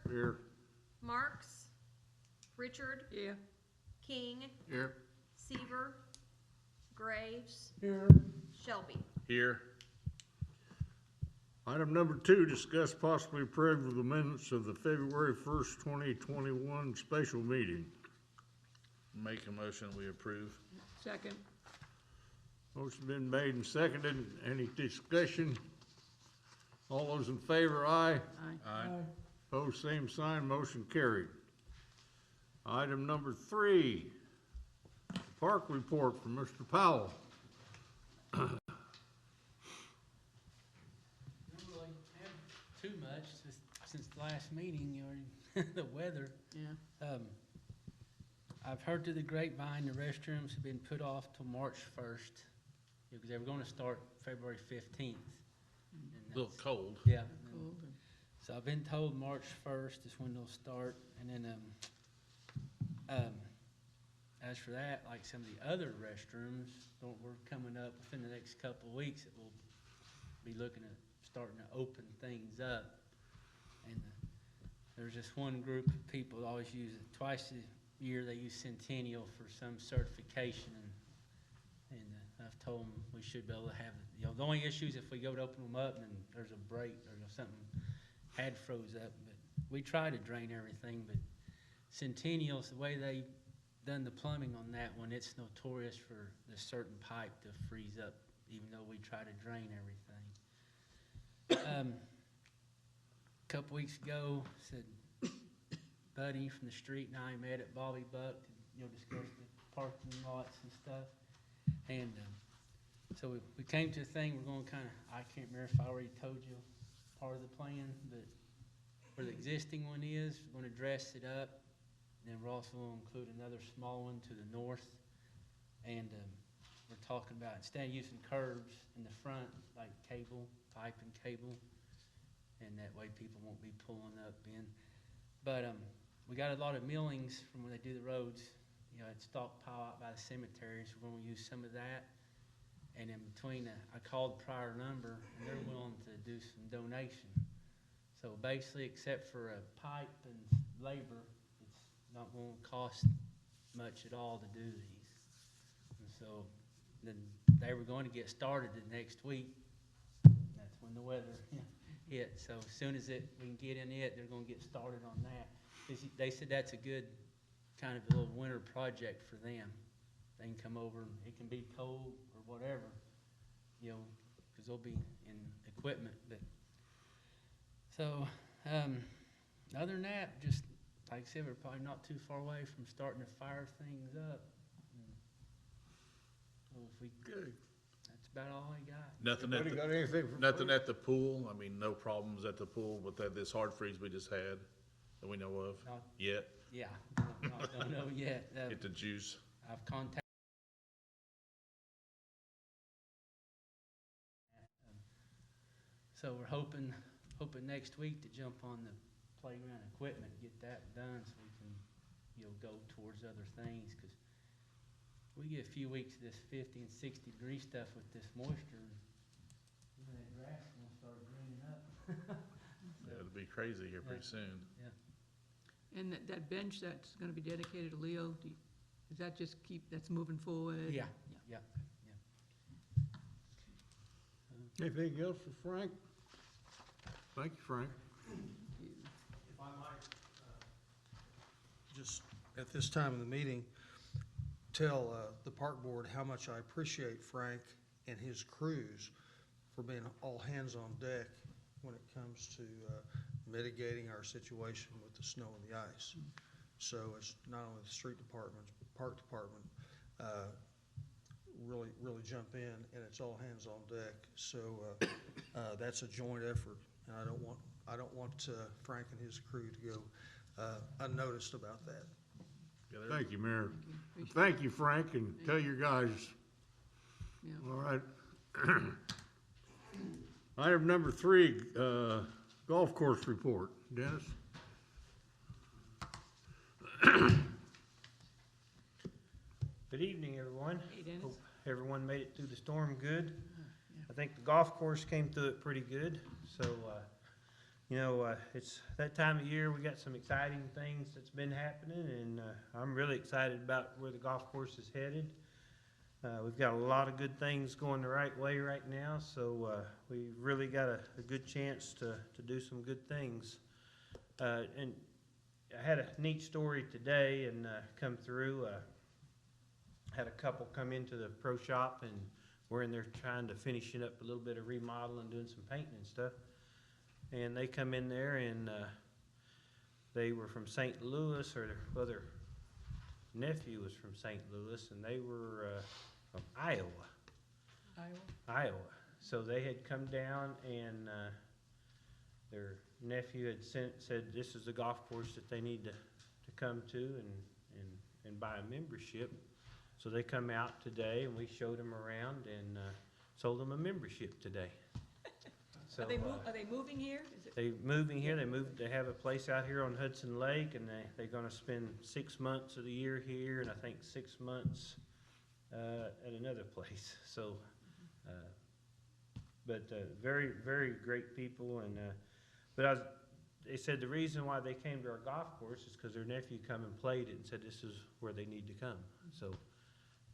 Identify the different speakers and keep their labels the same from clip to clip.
Speaker 1: Here.
Speaker 2: Marks, Richard,
Speaker 3: Here.
Speaker 2: King,
Speaker 1: Here.
Speaker 2: Seaver, Graves,
Speaker 1: Here.
Speaker 2: Shelby.
Speaker 4: Here.
Speaker 1: Item number 2, discuss possibly approve of the minutes of the February 1st, 2021 special meeting.
Speaker 4: Make a motion, we approve.
Speaker 3: Second.
Speaker 1: Motion been made and seconded. Any discussion? All those in favor, aye.
Speaker 4: Aye.
Speaker 1: Opposed, same sign, motion carried. Item number 3, park report from Mr. Powell.
Speaker 5: Don't really have too much since the last meeting, the weather.
Speaker 3: Yeah.
Speaker 5: I've heard through the grapevine, the restrooms have been put off till March 1st, because they were gonna start February 15th.
Speaker 4: A little cold.
Speaker 5: Yeah.
Speaker 3: Cold.
Speaker 5: So I've been told March 1st is when they'll start, and then, as for that, like some of the other restrooms, we're coming up within the next couple of weeks that we'll be looking at starting to open things up. And there's this one group of people that always use it twice a year. They use Centennial for some certification, and I've told them we should be able to have it. You know, the only issue is if we go to open them up and there's a break or something had froze up. But we try to drain everything, but Centennial's the way they done the plumbing on that one. It's notorious for the certain pipe to freeze up, even though we try to drain everything. A couple weeks ago, said Buddy from the street and I met at Bobby Buck to discuss the parking lots and stuff. And so we came to a thing. We're going to kind of, I can't remember if I already told you part of the plan, but where the existing one is, we're going to dress it up. And then we're also going to include another small one to the north. And we're talking about instead of using curbs in the front, like cable, pipe and cable, and that way people won't be pulling up in. But we got a lot of millings from when they do the roads. You know, it's stockpile out by the cemeteries. We're going to use some of that. And in between, I called Pryor number, and they're willing to do some donation. So basically, except for a pipe and labor, it's not going to cost much at all to do these. And so then they were going to get started the next week. That's when the weather hit. So as soon as we can get in it, they're going to get started on that. They said that's a good kind of a little winter project for them. They can come over, and it can be cold or whatever, because they'll be in equipment. But so other than that, just like I said, we're probably not too far away from starting to fire things up. So that's about all I got.
Speaker 4: Nothing at
Speaker 1: Anybody
Speaker 4: the,
Speaker 1: got anything from
Speaker 4: nothing at the pool. I mean, no problems at the pool with this hard freeze we just had that we know of
Speaker 5: Not-
Speaker 4: yet.
Speaker 5: Yeah, don't know yet.
Speaker 4: Get the juice.
Speaker 5: I've contacted. So we're hoping next week to jump on the playground equipment, get that done, so we can, go towards other things. Because we get a few weeks of this 50 and 60 degree stuff with this moisture, even that grass is gonna start greening up.
Speaker 4: Yeah, it'll be crazy here pretty soon.
Speaker 5: Yeah.
Speaker 3: And that bench that's going to be dedicated to Leo, does that just that's moving forward?
Speaker 5: Yeah.
Speaker 1: Anything else for Frank? Thank you, Frank.
Speaker 6: If I might, just at this time of the meeting, tell the park board how much I appreciate Frank and his crews for being all hands on deck when it comes to mitigating our situation with the snow and the ice. So it's not only the street department, but park department really jump in, and it's all hands on deck. So that's a joint effort, and I don't want Frank and his crew to go unnoticed about that.
Speaker 1: Thank you, Mayor.
Speaker 3: Thank you.
Speaker 1: Thank you, Frank, and tell your guys.
Speaker 3: Yeah.
Speaker 1: All right. Item number 3, golf course report. Dennis?
Speaker 7: Good evening, everyone.
Speaker 3: Hey, Dennis.
Speaker 7: Hope everyone made it through the storm good.
Speaker 3: Yeah.
Speaker 7: I think the golf course came through it pretty good. So You know, it's that time of year, we got some exciting things that's been happening, and I'm really excited about where the golf course is headed. We've got a lot of good things going the right way right now, so we've really got a good chance to do some good things. And I had a neat story today and come through. Had a couple come into the pro shop, and we're in there trying to finish it up a little bit of remodeling, doing some painting and stuff. And they come in there, and they were from St. Louis, or their other nephew was from St. Louis, and they were from Iowa. Iowa. So they had come down, and their nephew had said this is the golf course that they need to come to and buy a membership. So they come out today, and we showed them around and sold them a membership today. So,
Speaker 3: Are they moving here? Is it?
Speaker 7: they moving here. They have a place out here on Hudson Lake, and they're going to spend 6 months of the year here, and I think 6 months at another place. So, very, very great people. And they said the reason why they came to our golf course is because their nephew come and played it and said this is where they need to come. So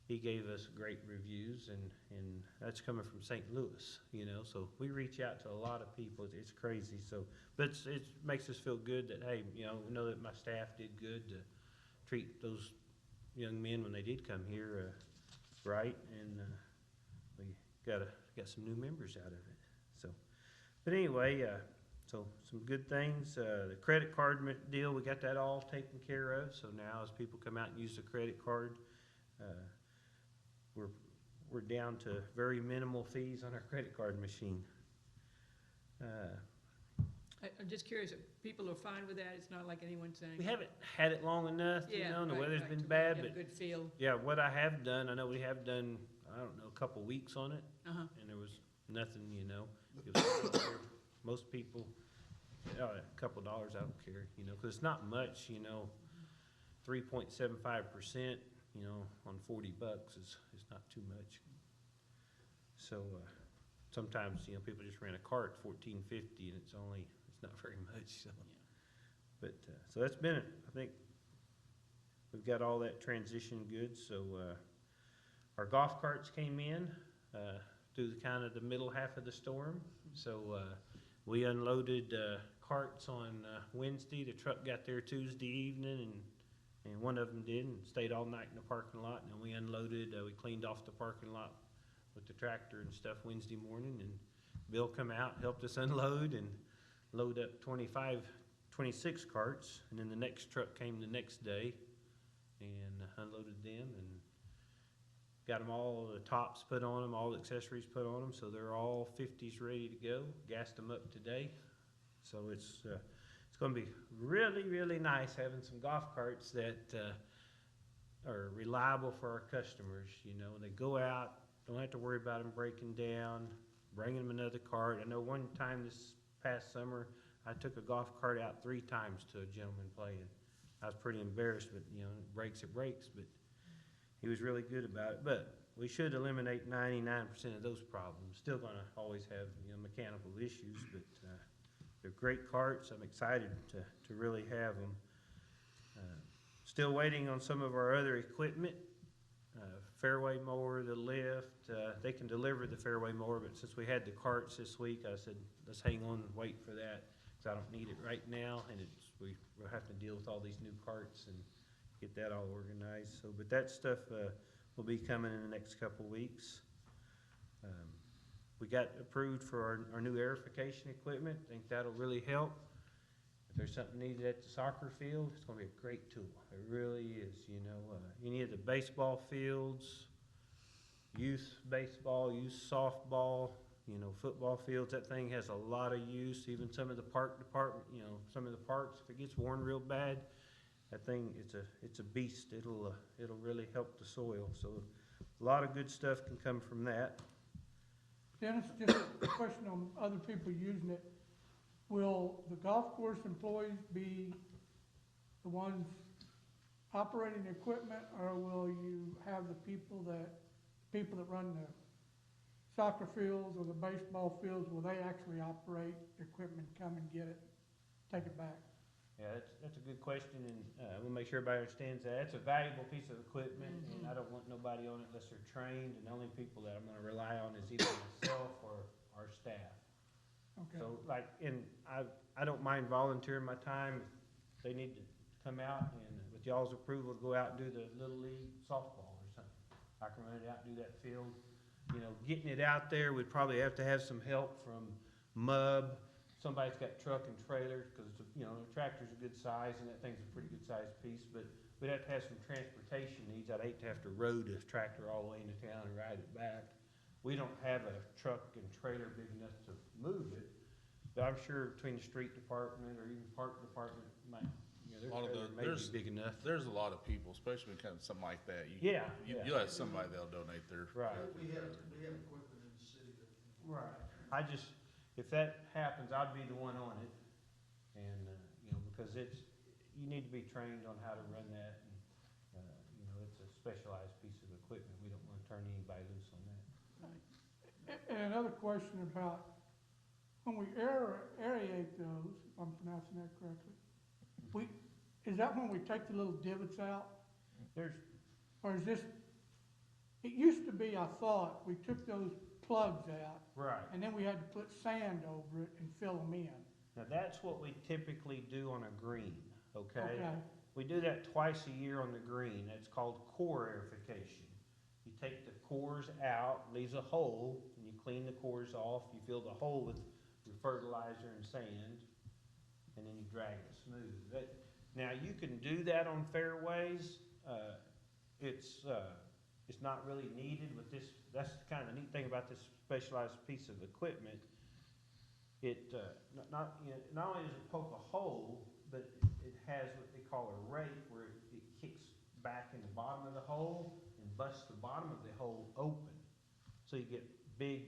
Speaker 7: he gave us great reviews, and that's coming from St. Louis, you know. So we reach out to a lot of people. It's crazy. So, but it makes us feel good that, hey, you know, we know that my staff did good to treat those young men when they did come here right, and we got some new members out of it. So, but anyway, so some good things. The credit card deal, we got that all taken care of. So now as people come out and use the credit card, we're down to very minimal fees on our credit card machine.
Speaker 3: I'm just curious, if people are fine with that? It's not like anyone's saying.
Speaker 7: We haven't had it long enough, you know, and the weather's been bad,
Speaker 3: Have a
Speaker 7: but
Speaker 3: good feel.
Speaker 7: yeah, what I have done, I know we have done, I don't know, a couple weeks on it,
Speaker 3: Uh-huh.
Speaker 7: and there was nothing, you know. It was, most people, a couple dollars, I don't care, you know, because it's not much, you know. 3.75%, you know, on $40 is not too much. So sometimes, you know, people just rent a car at $14.50, and it's not very much. So, but so that's been it. I think we've got all that transition good. So our golf carts came in through kind of the middle half of the storm. So we unloaded carts on Wednesday. The truck got there Tuesday evening, and one of them did, and stayed all night in the parking lot. And then we unloaded. We cleaned off the parking lot with the tractor and stuff Wednesday morning. And Bill come out, helped us unload and load up 26 carts. And then the next truck came the next day and unloaded them and got them all, the tops put on them, all the accessories put on them. So they're all 50s ready to go. Gassed them up today. So it's going to be really, really nice having some golf carts that are reliable for our customers. You know, they go out, don't have to worry about them breaking down, bringing them another cart. I know one time this past summer, I took a golf cart out 3 times to a gentleman playing. I was pretty embarrassed, but, you know, it breaks, but he was really good about it. But we should eliminate 99% of those problems. Still going to always have, you know, mechanical issues, but they're great carts. I'm excited to really have them. Still waiting on some of our other equipment. Fairway mower, the lift. They can deliver the fairway mower, but since we had the carts this week, I said, let's hang on and wait for that, because I don't need it right now, and we'll have to deal with all these new carts and get that all organized. So, but that stuff will be coming in the next couple weeks. We got approved for our new airification equipment. I think that'll really help. If there's something needed at the soccer field, it's going to be a great tool. It really is. You know, any of the baseball fields, youth baseball, youth softball, you know, football fields. That thing has a lot of use. Even some of the park department, you know, some of the parks, if it gets worn real bad, that thing, it's a beast. It'll really help the soil. So a lot of good stuff can come from that.
Speaker 8: Dennis, just a question on other people using it. Will the golf course employees be the ones operating the equipment, or will you have the people that run soccer fields or the baseball fields where they actually operate equipment, come and get it, take it back?
Speaker 7: Yeah, that's a good question, and we'll make sure everybody understands that. It's a valuable piece of equipment, and I don't want nobody on it unless they're trained, and the only people that I'm gonna rely on is either myself or our staff.
Speaker 8: Okay,
Speaker 7: So like, I don't mind volunteering my time if they need to come out and with y'all's approval, go out and do the Little League softball or something. I can run it out and do that field. You know, getting it out there, we'd probably have to have some help from MUB. Somebody's got truck and trailers, cause you know, the tractor's a good size and that thing's a pretty good sized piece, but we'd have to have some transportation needs. I'd hate to have to road a tractor all the way into town and ride it back. We don't have a truck and trailer big enough to move it, but I'm sure between the street department or even park department might, you know, their
Speaker 4: A lot of
Speaker 7: trailer
Speaker 4: the-
Speaker 7: may be
Speaker 4: there's-
Speaker 7: big enough.
Speaker 4: There's a lot of people, especially when it comes to something like that.
Speaker 7: Yeah.
Speaker 4: You'll have somebody that'll donate their.
Speaker 7: Right.
Speaker 6: We have equipment in the city that.
Speaker 7: Right. I just, if that happens, I'd be the one on it. And, you know, because you need to be trained on how to run that. And, you know, it's a specialized piece of equipment. We don't want to turn anybody loose on that.
Speaker 8: and another question about, when we aerate those, if I'm pronouncing that correctly, is that when we take the little divots out?
Speaker 7: There's,
Speaker 8: Or is this, it used to be, I thought, we took those plugs out,
Speaker 7: right.
Speaker 8: and then we had to put sand over it and fill them in.
Speaker 7: Now, that's what we typically do on a green, okay?
Speaker 8: Okay,
Speaker 7: We do that twice a year on the green. That's called core airification. You take the cores out, leaves a hole, and you clean the cores off. You fill the hole with your fertilizer and sand, and then you drag it smooth. Now, you can do that on fairways. It's not really needed with this. That's kind of the neat thing about this specialized piece of equipment. It, not only does it poke a hole, but it has what they call a rake, where it kicks back in the bottom of the hole and busts the bottom of the hole open. So you get big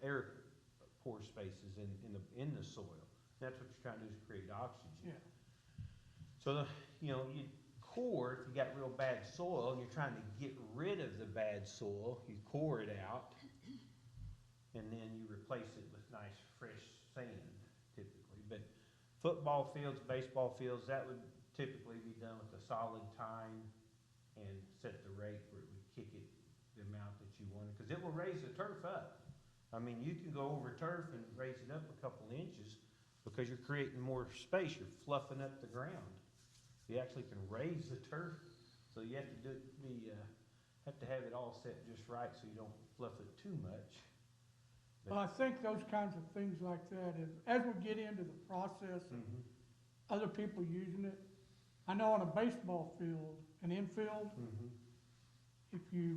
Speaker 7: air pore spaces in the soil. That's what you're trying to do, is create oxygen.
Speaker 8: yeah.
Speaker 7: So, you core, if you got real bad soil and you're trying to get rid of the bad soil, you core it out, and then you replace it with nice fresh sand, typically. But football fields, baseball fields, that would typically be done with a solid tine and set the rate where it would kick it the amount that you wanted, because it will raise the turf up. I mean, you can go over turf and raise it up a couple inches because you're creating more space. You're fluffing up the ground. You actually can raise the turf, so you have to have it all set just right so you don't fluff it too much.
Speaker 8: Well, I think those kinds of things like that, as we get into the process of other people using it, I know on a baseball field, an infield, if you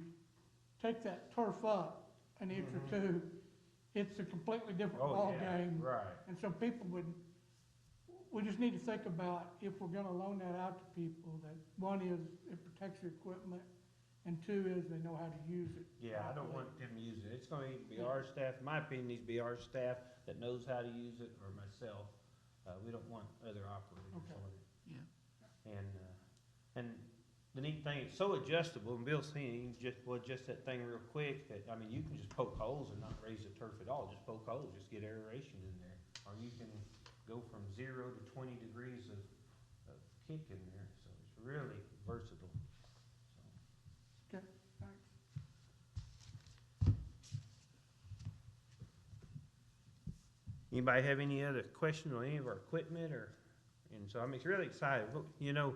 Speaker 8: take that turf up an inch or two, it's a completely different ball game.
Speaker 7: Right.
Speaker 8: And so people we just need to think about, if we're gonna loan that out to people, that one is, it protects the equipment, and two is they know how to use it.
Speaker 7: Yeah, I don't want them using it. It's gonna either be our staff, in my opinion, needs to be our staff that knows how to use it, or myself. We don't want other operators
Speaker 8: Okay.
Speaker 7: on it.
Speaker 3: Yeah.
Speaker 7: And the neat thing, it's so adjustable, and Bill's saying, you can adjust that thing real quick, that, I mean, you can just poke holes and not raise the turf at all, just poke holes, just get aeration in there. Or you can go from 0 to 20 degrees of kick in there, so it's really versatile.
Speaker 8: Okay, thanks.
Speaker 7: Anybody have any other question on any of our equipment, and so I'm really excited. You know,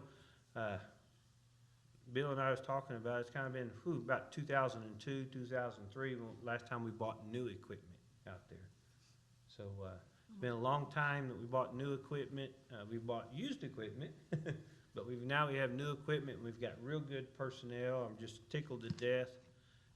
Speaker 7: Bill and I was talking about, it's kind of been, about 2002, 2003, last time we bought new equipment out there. So, it's been a long time that we bought new equipment. We bought used equipment, but now we have new equipment, and we've got real good personnel. I'm just tickled to death.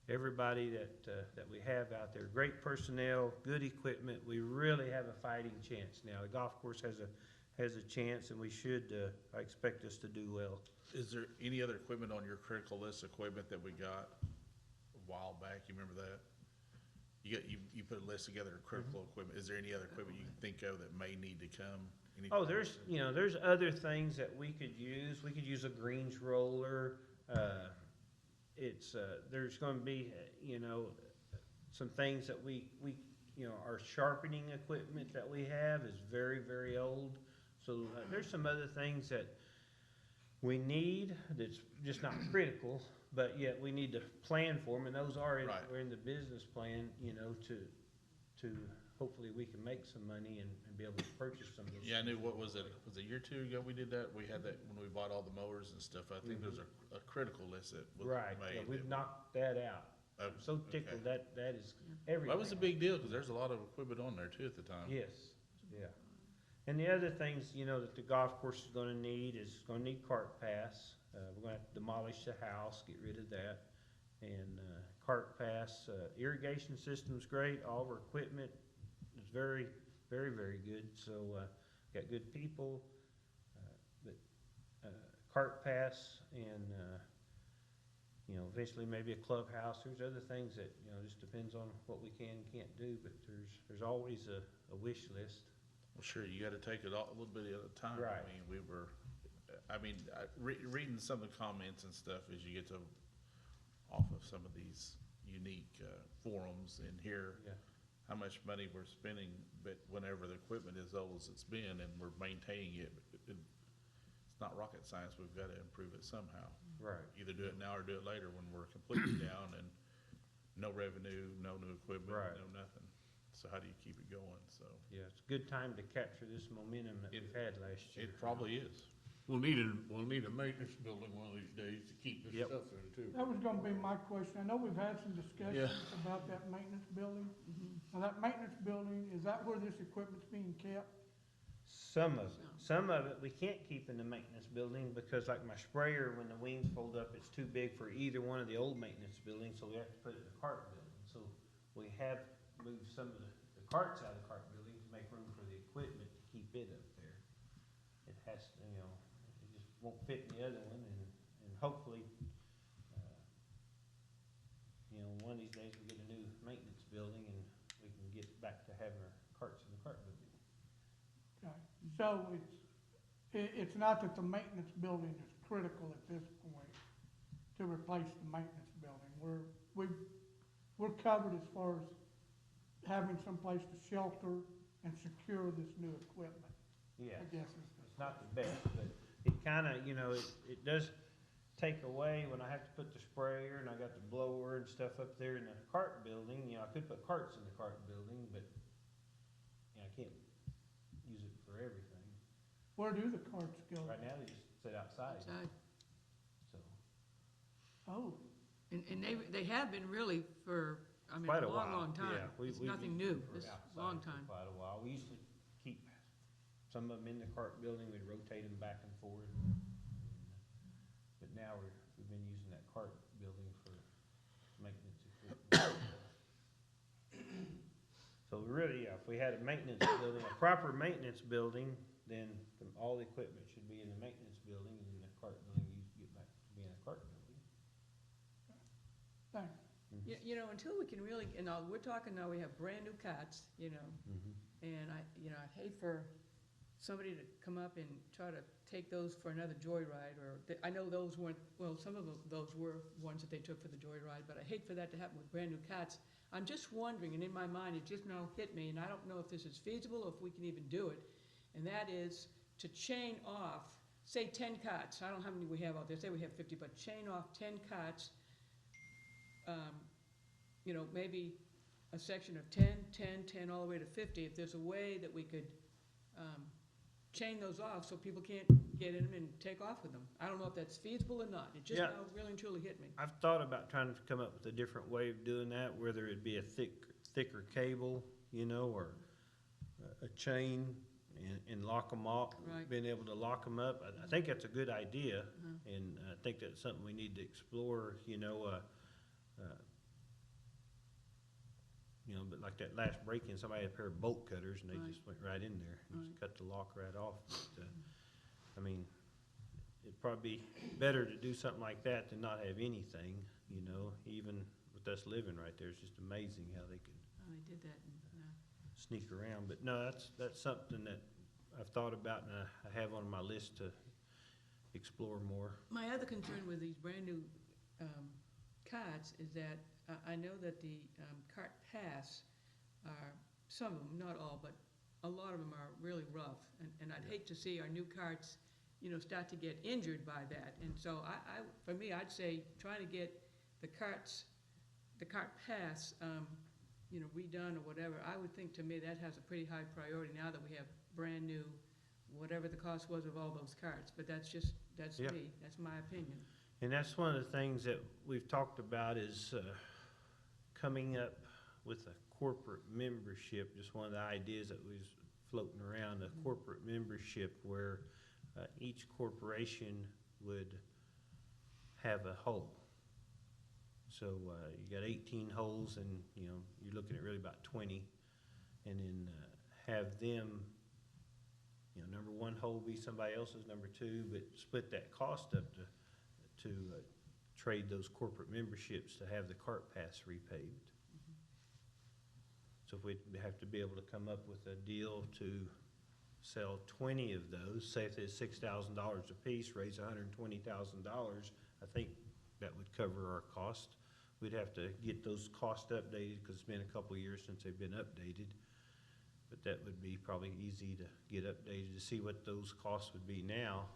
Speaker 7: Everybody that we have out there, great personnel, good equipment. We really have a fighting chance now. The golf course has a chance, and we should, I expect us to do well.
Speaker 4: Is there any other equipment on your critical list equipment that we got a while back? You remember that? You put a list together of critical equipment. Is there any other equipment you can think of that may need to come?
Speaker 7: Oh, there's other things that we could use. We could use a greens roller. There's going to be, some things that we, you know, our sharpening equipment that we have is very, very old. So there's some other things that we need that's just not critical, but yet we need to plan for them, and those are
Speaker 4: Right.
Speaker 7: we're in the business plan, you know, to hopefully we can make some money and be able to purchase some of those.
Speaker 4: Yeah, I knew,
Speaker 7: things.
Speaker 4: what was it a year or two ago we did that? We had that when we bought all the mowers and stuff. I think there's a critical list that was
Speaker 7: Right,
Speaker 4: made.
Speaker 7: yeah, we've
Speaker 4: that-
Speaker 7: knocked that out.
Speaker 4: Oh,
Speaker 7: I'm so
Speaker 4: okay.
Speaker 7: tickled that is everything.
Speaker 4: That was a big deal, cause there's a lot of equipment on there too at the time.
Speaker 7: Yes, yeah. And the other things, you know, that the golf course is gonna need is gonna need cart pass. We're gonna have to demolish the house, get rid of that. And, cart pass, irrigation system's great, all of our equipment is very, very, very good. So, got good people, but, cart pass and, you know, eventually maybe a clubhouse. There's other things that, you know, just depends on what we can and can't do, but there's always a wish list.
Speaker 4: Well, sure, you gotta take it all, a little bit at a time.
Speaker 7: Right.
Speaker 4: Reading some of the comments and stuff as you get to, off of some of these unique, forums and hear
Speaker 7: Yeah.
Speaker 4: how much money we're spending, but whenever the equipment is old as it's been and we're maintaining it, it's not rocket science, we've gotta improve it somehow.
Speaker 7: Right.
Speaker 4: Either do it now or do it later when we're completely down and no revenue, no new equipment,
Speaker 7: Right.
Speaker 4: no nothing. So how do you keep it going? So,
Speaker 7: Yeah, it's a good time to capture this momentum that we've had last year.
Speaker 4: it probably is.
Speaker 1: We'll need a maintenance building one of these days to keep this
Speaker 7: Yep.
Speaker 1: stuff in too.
Speaker 8: That was gonna be my question. I know we've had some discussions about that maintenance building. Now, that maintenance building, is that where this equipment's being kept?
Speaker 7: Some of it we can't keep in the maintenance building because like my sprayer, when the wings fold up, it's too big for either one of the old maintenance buildings, so we have to put it in the cart building. So we have moved some of the carts out of the cart building to make room for the equipment to keep it up there. It has to, you know, it just won't fit in the other one, and hopefully, you know, one of these days we get a new maintenance building and we can get back to having our carts in the cart building.
Speaker 8: Okay, so it's not that the maintenance building is critical at this point to replace the maintenance building. We're covered as far as having someplace to shelter and secure this new equipment,
Speaker 7: Yeah.
Speaker 8: I guess is
Speaker 7: It's not the best, but it kinda, you know, it does take away when I have to put the sprayer and I got the blower and stuff up there in the cart building. You know, I could put carts in the cart building, but, you know, I can't use it for everything.
Speaker 8: Where do the carts go?
Speaker 7: Right now, they just sit outside,
Speaker 3: Outside.
Speaker 7: so.
Speaker 8: Oh,
Speaker 3: And they have been really for, I mean,
Speaker 7: Quite
Speaker 3: a
Speaker 7: a
Speaker 3: long,
Speaker 7: while,
Speaker 3: long time.
Speaker 7: yeah.
Speaker 3: It's nothing new,
Speaker 7: were
Speaker 3: this
Speaker 7: outside
Speaker 3: long
Speaker 7: for
Speaker 3: time.
Speaker 7: Quite a while. We used to keep some of them in the cart building, we'd rotate them back and forth. But now we've been using that cart building for maintenance equipment. So really, yeah, if we had a maintenance building, a proper maintenance building, then all the equipment should be in the maintenance building, and then the cart building, you get back to being a cart building.
Speaker 8: thanks.
Speaker 3: You know, until we can really, and now, we're talking now, we have brand new cots, you know, and I'd hate for somebody to come up and try to take those for another joyride, I know those weren't, well, some of those were ones that they took for the joyride, but I hate for that to happen with brand new cots. I'm just wondering, and in my mind, it just now hit me, and I don't know if this is feasible or if we can even do it, and that is to chain off, say 10 cots, I don't know how many we have out there, say we have 50, but chain off 10 cots, you know, maybe a section of 10, 10, 10, all the way to 50, if there's a way that we could chain those off so people can't get in them and take off with them. I don't know if that's feasible or not, it just
Speaker 7: Yeah.
Speaker 3: now really and truly hit me.
Speaker 7: I've thought about trying to come up with a different way of doing that, whether it be a thicker cable, you know, or a chain and lock them off.
Speaker 3: Right.
Speaker 7: Being able to lock them up, I think that's a good idea, and I think that's something we need to explore, you know, but like that last break-in, somebody had a pair of bolt cutters and they
Speaker 3: Right.
Speaker 7: just went right in there and just cut the lock right off. But, I mean, it'd probably be better to do something like that than not have anything, you know, even with us living right there. It's just amazing how they could
Speaker 3: Oh, they did that,
Speaker 7: sneak around. But no, that's something that I've thought about and I have on my list to explore more.
Speaker 3: My other concern with these brand new carts is that, I know that the cart paths are, some of them, not all, but a lot of them are really rough. And I'd hate to see our new carts, you know, start to get injured by that. And so for me, I'd say trying to get the cart paths, you know, redone or whatever. I would think, to me, that has a pretty high priority now that we have brand new, whatever the cost was of all those carts. But that's
Speaker 7: Yeah.
Speaker 3: me, that's my opinion.
Speaker 7: And that's one of the things that we've talked about is coming up with a corporate membership. Just one of the ideas that was floating around, a corporate membership where each corporation would have a hole. So you got 18 holes, and you know you're looking at really about 20, and then have them. You know, number one hole be somebody else's, number two, but split that cost up to trade those corporate memberships to have the cart paths repaved. So if we have to be able to come up with a deal to sell 20 of those, say if it's $6,000 a piece, raise $120,000, I think that would cover our cost. We'd have to get those costs updated because it's been a couple of years since they've been updated. But that would be probably easy to get updated to see what those costs would be now,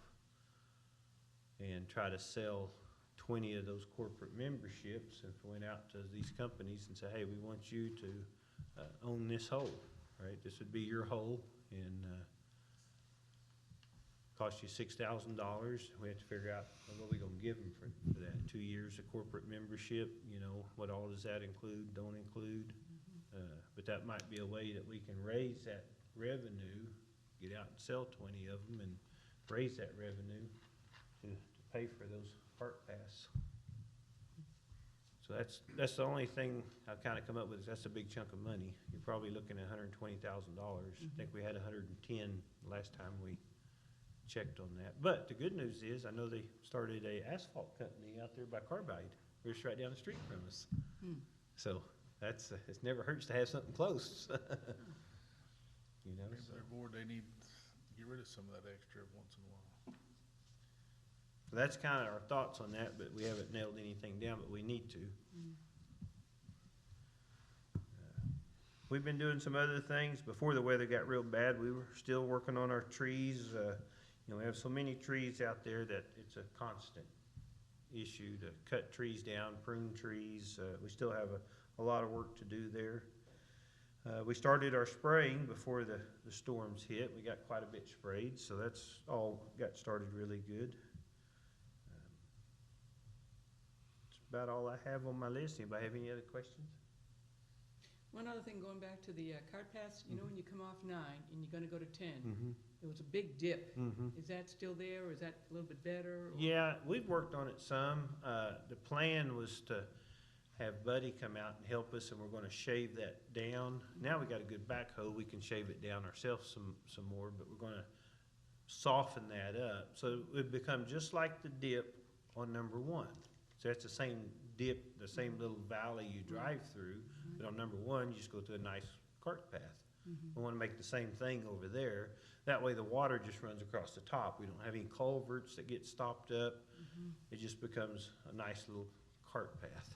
Speaker 7: and try to sell 20 of those corporate memberships. If we went out to these companies and say, hey, we want you to own this hole, right? This would be your hole, and cost you $6,000. We have to figure out what we're gonna give them for that. 2 years of corporate membership, you know, what all does that include, don't include? But that might be a way that we can raise that revenue, get out and sell 20 of them and raise that revenue to pay for those cart paths. So that's the only thing I've kind of come up with, is that's a big chunk of money. You're probably looking at $120,000. I think we had 110 last time we checked on that. But the good news is, I know they started a asphalt company out there by Carbide. We're just right down the street from us. So that's, it never hurts to have something close. You know,
Speaker 4: Maybe
Speaker 7: so
Speaker 4: they're bored, they need to get rid of some of that extra once in a while.
Speaker 7: that's kind of our thoughts on that, but we haven't nailed anything down, but we need to. We've been doing some other things. Before the weather got real bad, we were still working on our trees. You know, we have so many trees out there that it's a constant issue to cut trees down, prune trees. We still have a lot of work to do there. We started our spraying before the storms hit. We got quite a bit sprayed, so that's all got started really good. That's about all I have on my list. Anybody have any other questions?
Speaker 3: One other thing, going back to the cart paths, you know, when you come off 9 and you're gonna go to 10, there was a big dip. Is that still there, or is that a little bit better? Or?
Speaker 7: Yeah, we've worked on it some. The plan was to have Buddy come out and help us, and we're gonna shave that down. Now we got a good backhoe, we can shave it down ourselves some more, but we're gonna soften that up. So it would become just like the dip on number 1. So that's the same dip, the same little valley you drive through, but on number 1, you just go through a nice cart path. We wanna make the same thing over there. That way the water just runs across the top. We don't have any culverts that get stopped up. It just becomes a nice little cart path.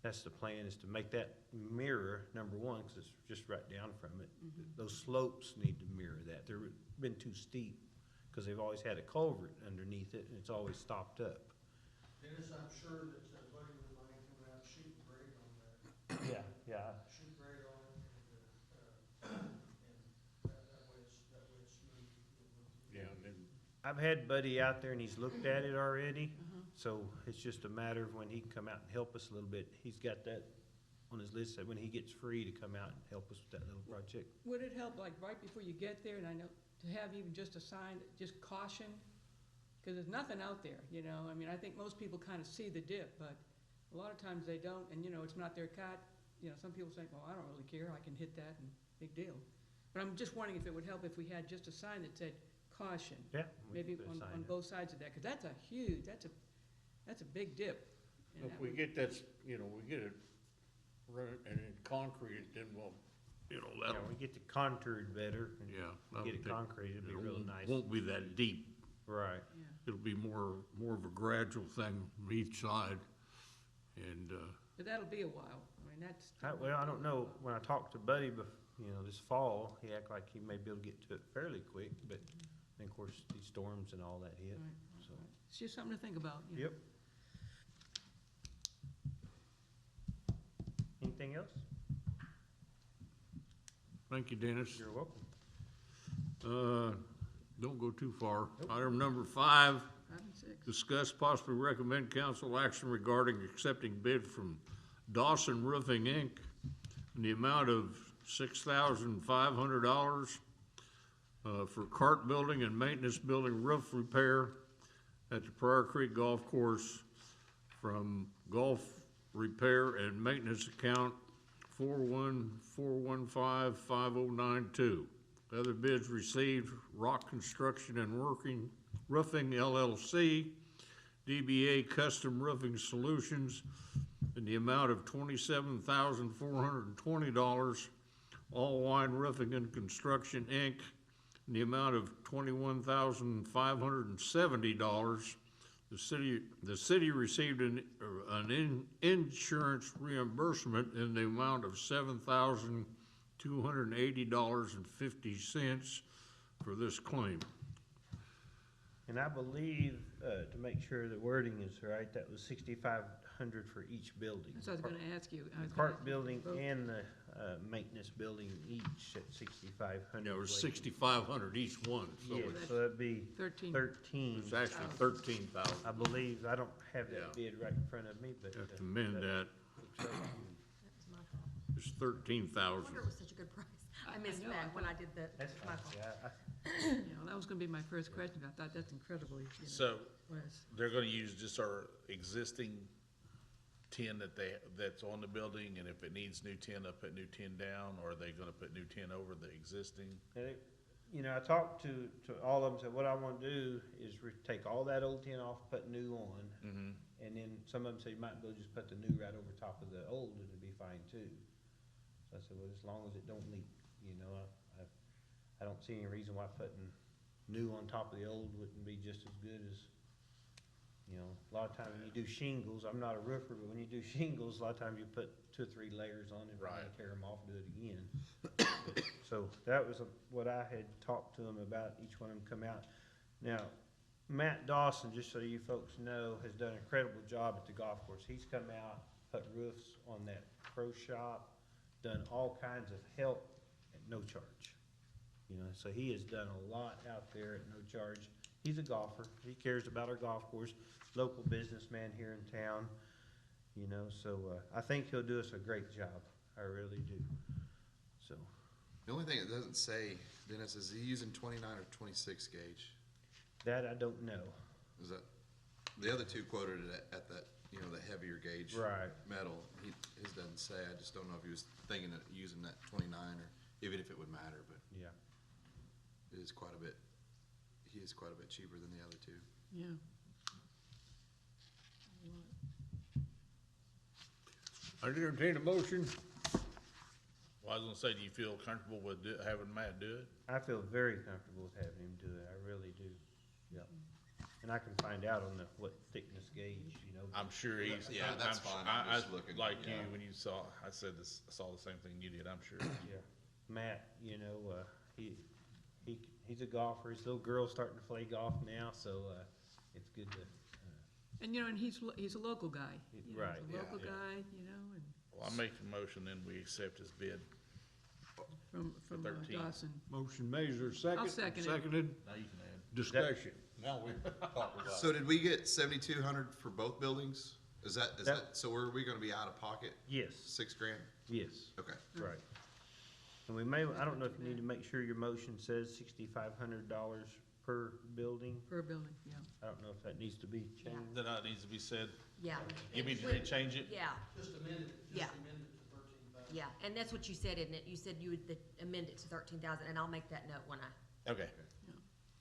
Speaker 7: That's the plan, is to make that mirror number 1, because it's just right down from it. Those slopes need to mirror that. They've been too steep, because they've always had a culvert underneath it, and it's always stopped up.
Speaker 6: Dennis, I'm sure that Buddy would mind coming out and shooting grade on that.
Speaker 7: Yeah.
Speaker 6: Shoot grade on it, and that way it's smooth.
Speaker 1: Yeah, and then
Speaker 7: I've had Buddy out there and he's looked at it already, so it's just a matter of when he can come out and help us a little bit. He's got that on his list, that when he gets free to come out and help us with that little project.
Speaker 3: Would it help, like, right before you get there, and I know, to have even just a sign, just caution? Because there's nothing out there, you know? I mean, I think most people kind of see the dip, but a lot of times they don't, and, you know, it's not their cut. You know, some people say, well, I don't really care, I can hit that, and big deal. But I'm just wondering if it would help if we had just a sign that said caution.
Speaker 7: Yeah. we
Speaker 3: Maybe
Speaker 7: can put a sign
Speaker 3: on
Speaker 7: up.
Speaker 3: both sides of that, because that's a huge, that's a big dip. And
Speaker 1: if
Speaker 3: that
Speaker 1: we
Speaker 3: would-
Speaker 1: get that, you know, we get it run it and then concrete it, then we'll, you know,
Speaker 7: Yeah,
Speaker 1: that'll,
Speaker 7: we get the contoured better. and
Speaker 1: yeah.
Speaker 7: we Get it
Speaker 1: that'll
Speaker 7: concrete, it'd be
Speaker 1: it
Speaker 7: real
Speaker 1: won't-
Speaker 7: nice.
Speaker 1: Won't be that deep.
Speaker 7: Right.
Speaker 3: Yeah.
Speaker 1: It'll be more of a gradual thing from each side. And,
Speaker 3: But that'll be a while. I mean, that's.
Speaker 7: Well, I don't know, when I talked to Buddy, this fall, he acted like he may be able to get to it fairly quick, but then of course, these storms and all that hit,
Speaker 3: Right.
Speaker 7: so.
Speaker 3: It's just something to think about. you know.
Speaker 7: Yep. Anything else?
Speaker 1: thank you, Dennis.
Speaker 7: You're welcome.
Speaker 1: Don't go too far.
Speaker 7: Nope.
Speaker 1: Item number 5,
Speaker 3: 5 and 6.
Speaker 1: discuss possibly recommend council action regarding accepting bid from Dawson Roofing, Inc. in the amount of $6,500 for cart building and maintenance building roof repair at the Pryor Creek Golf Course from golf repair and maintenance account 414155092. Other bids received, Rock Construction and Roofing LLC, DBA Custom Roofing Solutions, in the amount of $27,420. All Wine Roofing and Construction, Inc., in the amount of $21,570. The city received an insurance reimbursement in the amount of $7,280.50 for this claim.
Speaker 7: And I believe, to make sure the wording is right, that was $6,500 for each building.
Speaker 3: That's what I was gonna ask you. I was
Speaker 7: The
Speaker 3: gonna
Speaker 7: cart
Speaker 3: ask you
Speaker 7: building
Speaker 3: both.
Speaker 7: and the maintenance building each at $6,500.
Speaker 1: It was $6,500 each one, so
Speaker 7: Yeah,
Speaker 1: it's
Speaker 7: so that'd be
Speaker 3: 13.
Speaker 7: 13.
Speaker 1: it's actually $13,000.
Speaker 7: I believe, I don't have
Speaker 1: Yeah.
Speaker 7: that bid right in front of me, but.
Speaker 1: Have to amend that.
Speaker 2: That was my fault.
Speaker 1: It's
Speaker 2: I
Speaker 1: 13,000.
Speaker 2: wonder it was such a good price. I missed
Speaker 3: know, I
Speaker 2: that when I did the,
Speaker 7: That's
Speaker 2: my
Speaker 7: fine,
Speaker 2: fault.
Speaker 7: yeah.
Speaker 3: You know, that was gonna be my first question. I thought that's incredibly,
Speaker 4: So
Speaker 3: less.
Speaker 4: they're gonna use just our existing tin that's on the building, and if it needs new tin, they'll put new tin down, or are they gonna put new tin over the existing?
Speaker 7: And I talked to all of them, said, what I wanna do is take all that old tin off, put new on.
Speaker 4: Mm-hmm.
Speaker 7: And then some of them say, you might as well just put the new right over top of the old, and it'd be fine too. So I said, well, as long as it don't leak, I don't see any reason why putting new on top of the old wouldn't be just as good as, a lot of times when you do shingles, I'm not a roofer, but when you do shingles, a lot of times you put 2 or 3 layers on it, and
Speaker 4: Right.
Speaker 7: then tear them off, do it again. So that was what I had talked to them about, each one of them come out. Now, Matt Dawson, just so you folks know, has done an incredible job at the golf course. He's come out, put roofs on that pro shop, done all kinds of help at no charge. So he has done a lot out there at no charge. He's a golfer. He cares about our golf course, local businessman here in town, so I think he'll do us a great job. I really do. So
Speaker 9: The only thing it doesn't say, Dennis, is he using 29 or 26 gauge?
Speaker 7: that I don't know.
Speaker 9: Is that, the other two quoted it at that, the heavier gauge
Speaker 7: Right.
Speaker 9: metal. His doesn't say. I just don't know if he was thinking of using that 29 or even if it would matter, but
Speaker 7: Yeah.
Speaker 9: it is quite a bit, he is quite a bit cheaper than the other two.
Speaker 3: Yeah.
Speaker 1: I entertain a motion.
Speaker 4: Well, I was gonna say, do you feel comfortable with having Matt do it?
Speaker 7: I feel very comfortable with having him do it. I really do. Yeah. And I can find out on what thickness gauge,
Speaker 4: I'm sure he's.
Speaker 9: Yeah, that's
Speaker 4: I'm
Speaker 9: fine.
Speaker 4: su-
Speaker 9: I'm
Speaker 4: I
Speaker 9: just looking,
Speaker 4: like you,
Speaker 9: yeah.
Speaker 4: when you saw the same thing you did, I'm sure.
Speaker 7: Yeah. Matt, he's a golfer. His little girl's starting to play golf now, so, it's good to,
Speaker 3: And, and he's a local guy.
Speaker 7: Right,
Speaker 3: He's a local
Speaker 9: yeah.
Speaker 3: guy, and
Speaker 4: Well, I make a motion, then we accept his bid.
Speaker 3: from
Speaker 4: 13.
Speaker 3: Dawson.
Speaker 1: Motion made, is there a second?
Speaker 3: I'll second it.
Speaker 1: Seconded,
Speaker 4: Now you can add.
Speaker 1: discussion.
Speaker 4: Now we talk about.
Speaker 9: So did we get 7,200 for both buildings? Is that,
Speaker 7: That-
Speaker 9: so are we gonna be out of pocket
Speaker 7: yes,
Speaker 9: $6,000?
Speaker 7: yes,
Speaker 9: Okay.
Speaker 7: right. And I don't know if you need to make sure your motion says $6,500 per building.
Speaker 3: Per building, yeah.
Speaker 7: I don't know if that needs to be changed.
Speaker 4: Then it needs to be said,
Speaker 2: Yeah.
Speaker 4: you mean to
Speaker 2: When-
Speaker 4: change it?
Speaker 2: Yeah,
Speaker 6: Just amend it,
Speaker 2: Yeah.
Speaker 6: amend it to 13,000.
Speaker 2: yeah, and that's what you said, isn't it? You said you would amend it to 13,000, and I'll make that note when I,
Speaker 4: Okay.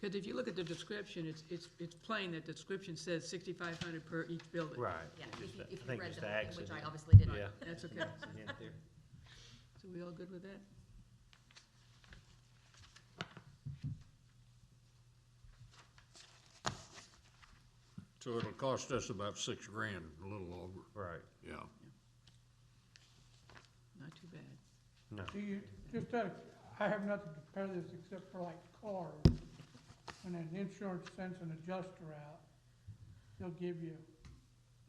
Speaker 3: Because if you look at the description, it's plain that the description says 6,500 per each building.
Speaker 7: Right.
Speaker 2: yeah,
Speaker 7: Just
Speaker 2: if you,
Speaker 7: a-
Speaker 2: if
Speaker 7: I
Speaker 2: you
Speaker 7: think
Speaker 2: read
Speaker 7: just
Speaker 2: the
Speaker 7: an
Speaker 2: whole thing, which I
Speaker 7: accident.
Speaker 2: obviously didn't.
Speaker 7: Yeah.
Speaker 3: That's okay.
Speaker 7: Accident there.
Speaker 3: So we all good with that?
Speaker 1: So it'll cost us about $6,000, a little over,
Speaker 7: Right.
Speaker 1: yeah.
Speaker 3: Not too bad.
Speaker 7: No.
Speaker 8: Do you, just out of, I have nothing to compare this except for like cars. When an insurance sends an adjuster out, they'll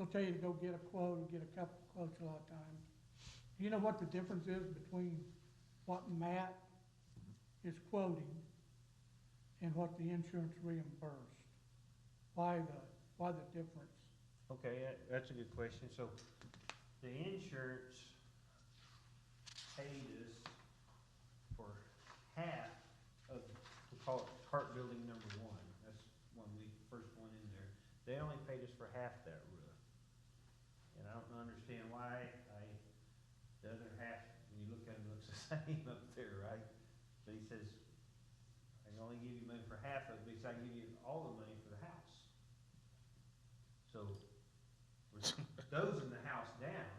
Speaker 8: tell you to go get a quote or get a couple of quotes a lot of times. Do you know what the difference is between what Matt is quoting and what the insurance reimbursed? Why the difference?
Speaker 7: Okay, that's a good question. So the insurance paid us for half of, we call it cart building number one. That's when we first went in there. They only paid us for half that roof. And I don't understand why the other half, when you look at it, looks the same up there, right? But he says, I can only give you money for half of it because I can give you all the money for the house. So, we're dozing the house down,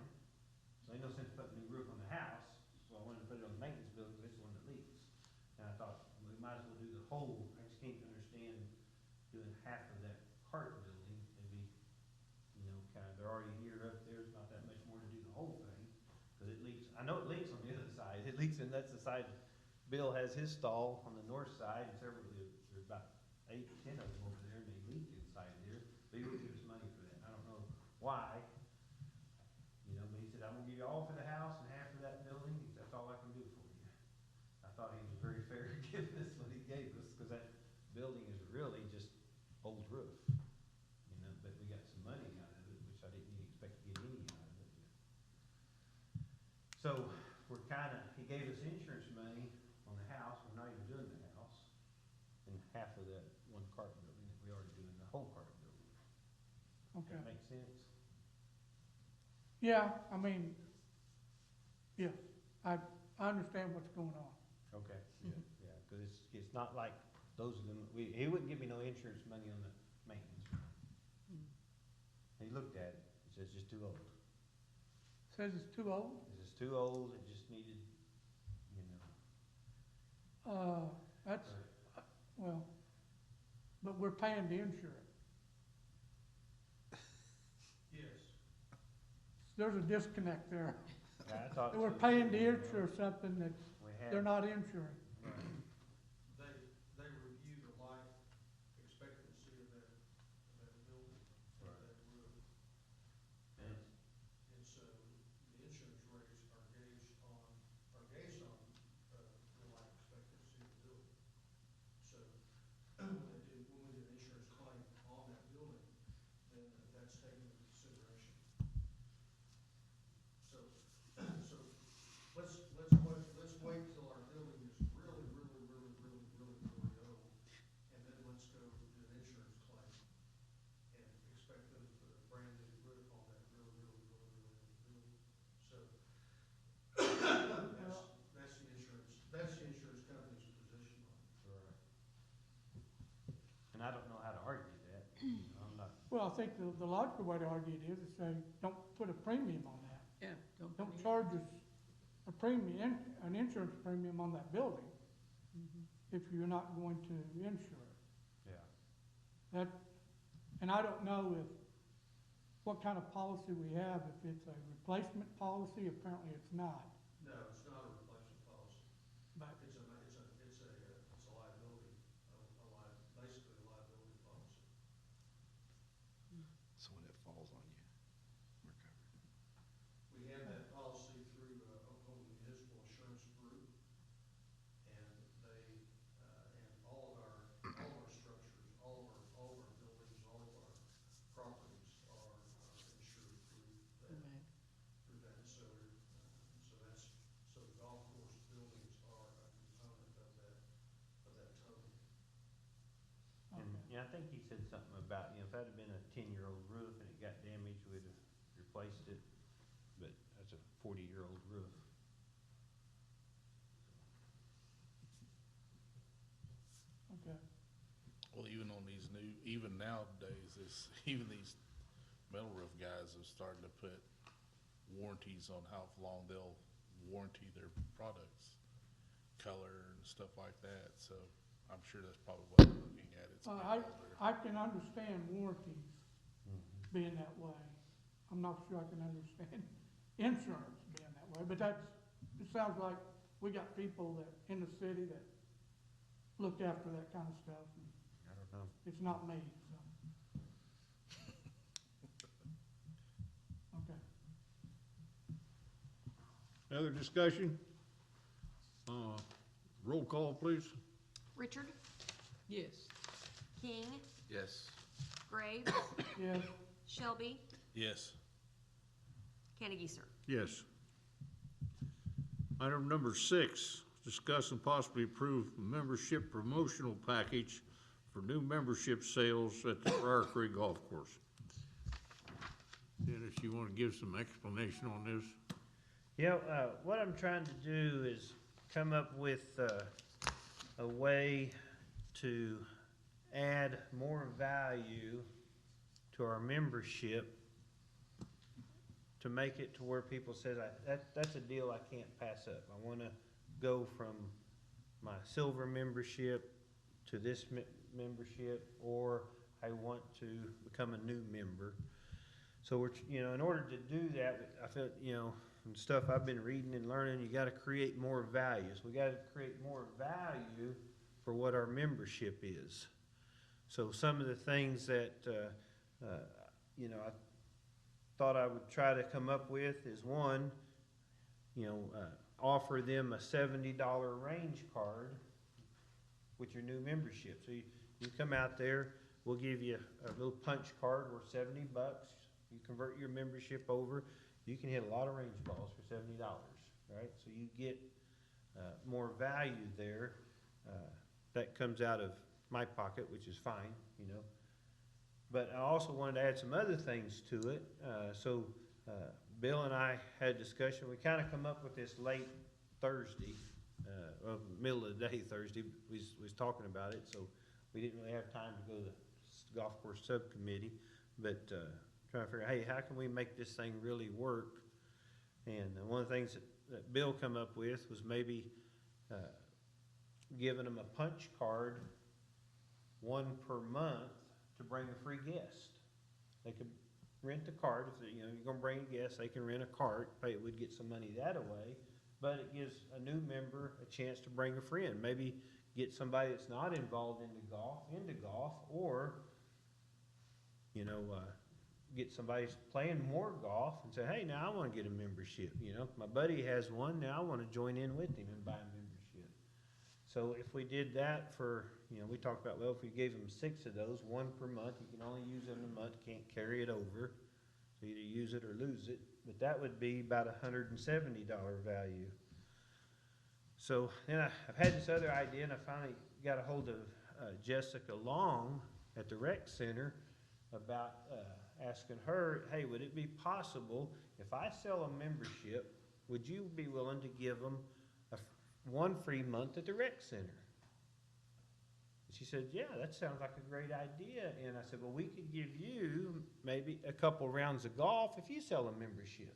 Speaker 7: so ain't no sense putting a new roof on the house, so I wanted to put it on the maintenance building, because it's the one that leaks. And I thought, we might as well do the whole, I just can't understand doing half of that cart building, it'd be, kind of, they're already here, up there, it's not that much more to do the whole thing, because it leaks, I know it leaks on the other side, it leaks, and that's the side, Bill has his stall on the north side, and several, there's about 8, 10 of them over there, and they leak inside there, but he wouldn't give us money for that, and I don't know why. But he said, I'm gonna give you all for the house and half for that building, he said, that's all I can do for you. I thought he was very fair giving us what he gave us, because that building is really just old roof. But we got some money out of it, which I didn't even expect to get any out of it. So, we're he gave us insurance money on the house, we're not even doing the house, and half of that one cart building that we already doing the whole cart building.
Speaker 8: Okay.
Speaker 7: That makes sense?
Speaker 8: Yeah, I mean, yes, I understand what's going on.
Speaker 7: Okay, yeah, because it's not like those of them, he wouldn't give me no insurance money on the maintenance. He looked at it, he says, it's just too old.
Speaker 8: Says it's too old?
Speaker 7: It's just too old, it just needed,
Speaker 8: That's, well, but we're paying to insure it.
Speaker 6: Yes.
Speaker 8: There's a disconnect there.
Speaker 7: Yeah, I thought.
Speaker 8: We're
Speaker 7: so,
Speaker 8: paying to
Speaker 7: too,
Speaker 8: insure something that
Speaker 7: We had.
Speaker 8: they're not insuring.
Speaker 6: They review the life expectancy of that building, of that roof.
Speaker 7: And
Speaker 6: And so the insurance rates are gauged on the life expectancy of the building. So when we do an insurance claim on that building, then that's taken into consideration. So let's wait till our building is really old, and then let's go do an insurance claim and expect them to put a brand new roof on that really old building. So that's the insurance company's position on it.
Speaker 7: Right. And I don't know how to argue that, I'm not.
Speaker 8: Well, I think the logical way to argue it is to say, don't put a premium on that.
Speaker 3: Yeah,
Speaker 8: Don't charge us a premium, an insurance premium on that building if you're not going to insure it.
Speaker 7: Yeah.
Speaker 8: And I don't know what kind of policy we have, if it's a replacement policy, apparently it's not.
Speaker 6: No, it's not a replacement policy.
Speaker 8: But
Speaker 6: It's a liability, basically a liability policy.
Speaker 9: So when it falls on you, we're covered.
Speaker 6: We have that policy through Oklahoma Municipal Insurance Group, and and all of our structures, all of our buildings, all of our properties are insured through that. So the golf course buildings are a component of that total.
Speaker 7: And, I think he said something about, if that had been a 10-year-old roof and it got damaged, we'd have replaced it, but that's a 40-year-old roof.
Speaker 8: okay.
Speaker 4: Well, even on these even nowadays, even these metal roof guys are starting to put warranties on how long they'll warranty their products, color and stuff like that, so I'm sure that's probably what they're looking at. It's getting older.
Speaker 8: I can understand warranties, being that way. I'm not sure I can understand insurance being that way, but it sounds like we got people that, in the city that look after that kind of stuff, and
Speaker 7: I don't know.
Speaker 8: it's not me, so. Okay.
Speaker 1: Other discussion? Roll call, please.
Speaker 2: Richard,
Speaker 3: Yes.
Speaker 2: King,
Speaker 9: Yes.
Speaker 2: Graves,
Speaker 8: Yes,
Speaker 2: Shelby,
Speaker 4: Yes.
Speaker 2: Cannageeser.
Speaker 1: Yes. Item number 6, discuss and possibly approve membership promotional package for new membership sales at the Pryor Creek Golf Course. Dennis, you want to give some explanation on this?
Speaker 7: Yeah, what I'm trying to do is come up with a way to add more value to our membership, to make it to where people says, that's a deal I can't pass up. I want to go from my silver membership to this membership, or I want to become a new member. So we're, in order to do that, I feel, from stuff I've been reading and learning, you got to create more values. We got to create more value for what our membership is. So some of the things that, I thought I would try to come up with is, one, offer them a $70 range card with your new membership. So you come out there, we'll give you a little punch card worth $70. You convert your membership over, you can hit a lot of range balls for $70, right? So you get more value there. That comes out of my pocket, which is fine, But I also wanted to add some other things to it. So Bill and I had a discussion. We kind of come up with this late Thursday, middle of the day Thursday. We was talking about it, so we didn't really have time to go to the golf course subcommittee. But trying to figure out, hey, how can we make this thing really work? And one of the things that Bill come up with was maybe giving them a punch card, one per month, to bring a free guest. They could rent the cart. If you're going to bring a guest, they can rent a cart. We'd get some money that way, but it gives a new member a chance to bring a friend. Maybe get somebody that's not involved into golf, or get somebody who's playing more golf and say, hey, now I want to get a membership. My buddy has one. Now I want to join in with him and buy a membership. So if we did that for, we talked about, well, if we gave them 6 of those, 1 per month, you can only use them a month, can't carry it over. So either use it or lose it. But that would be about $170 value. So then I've had this other idea, and I finally got a hold of Jessica Long at the rec center about asking her, hey, would it be possible if I sell a membership, would you be willing to give them one free month at the rec center? She said, yeah, that sounds like a great idea. And I said, well, we could give you maybe a couple rounds of golf if you sell a membership.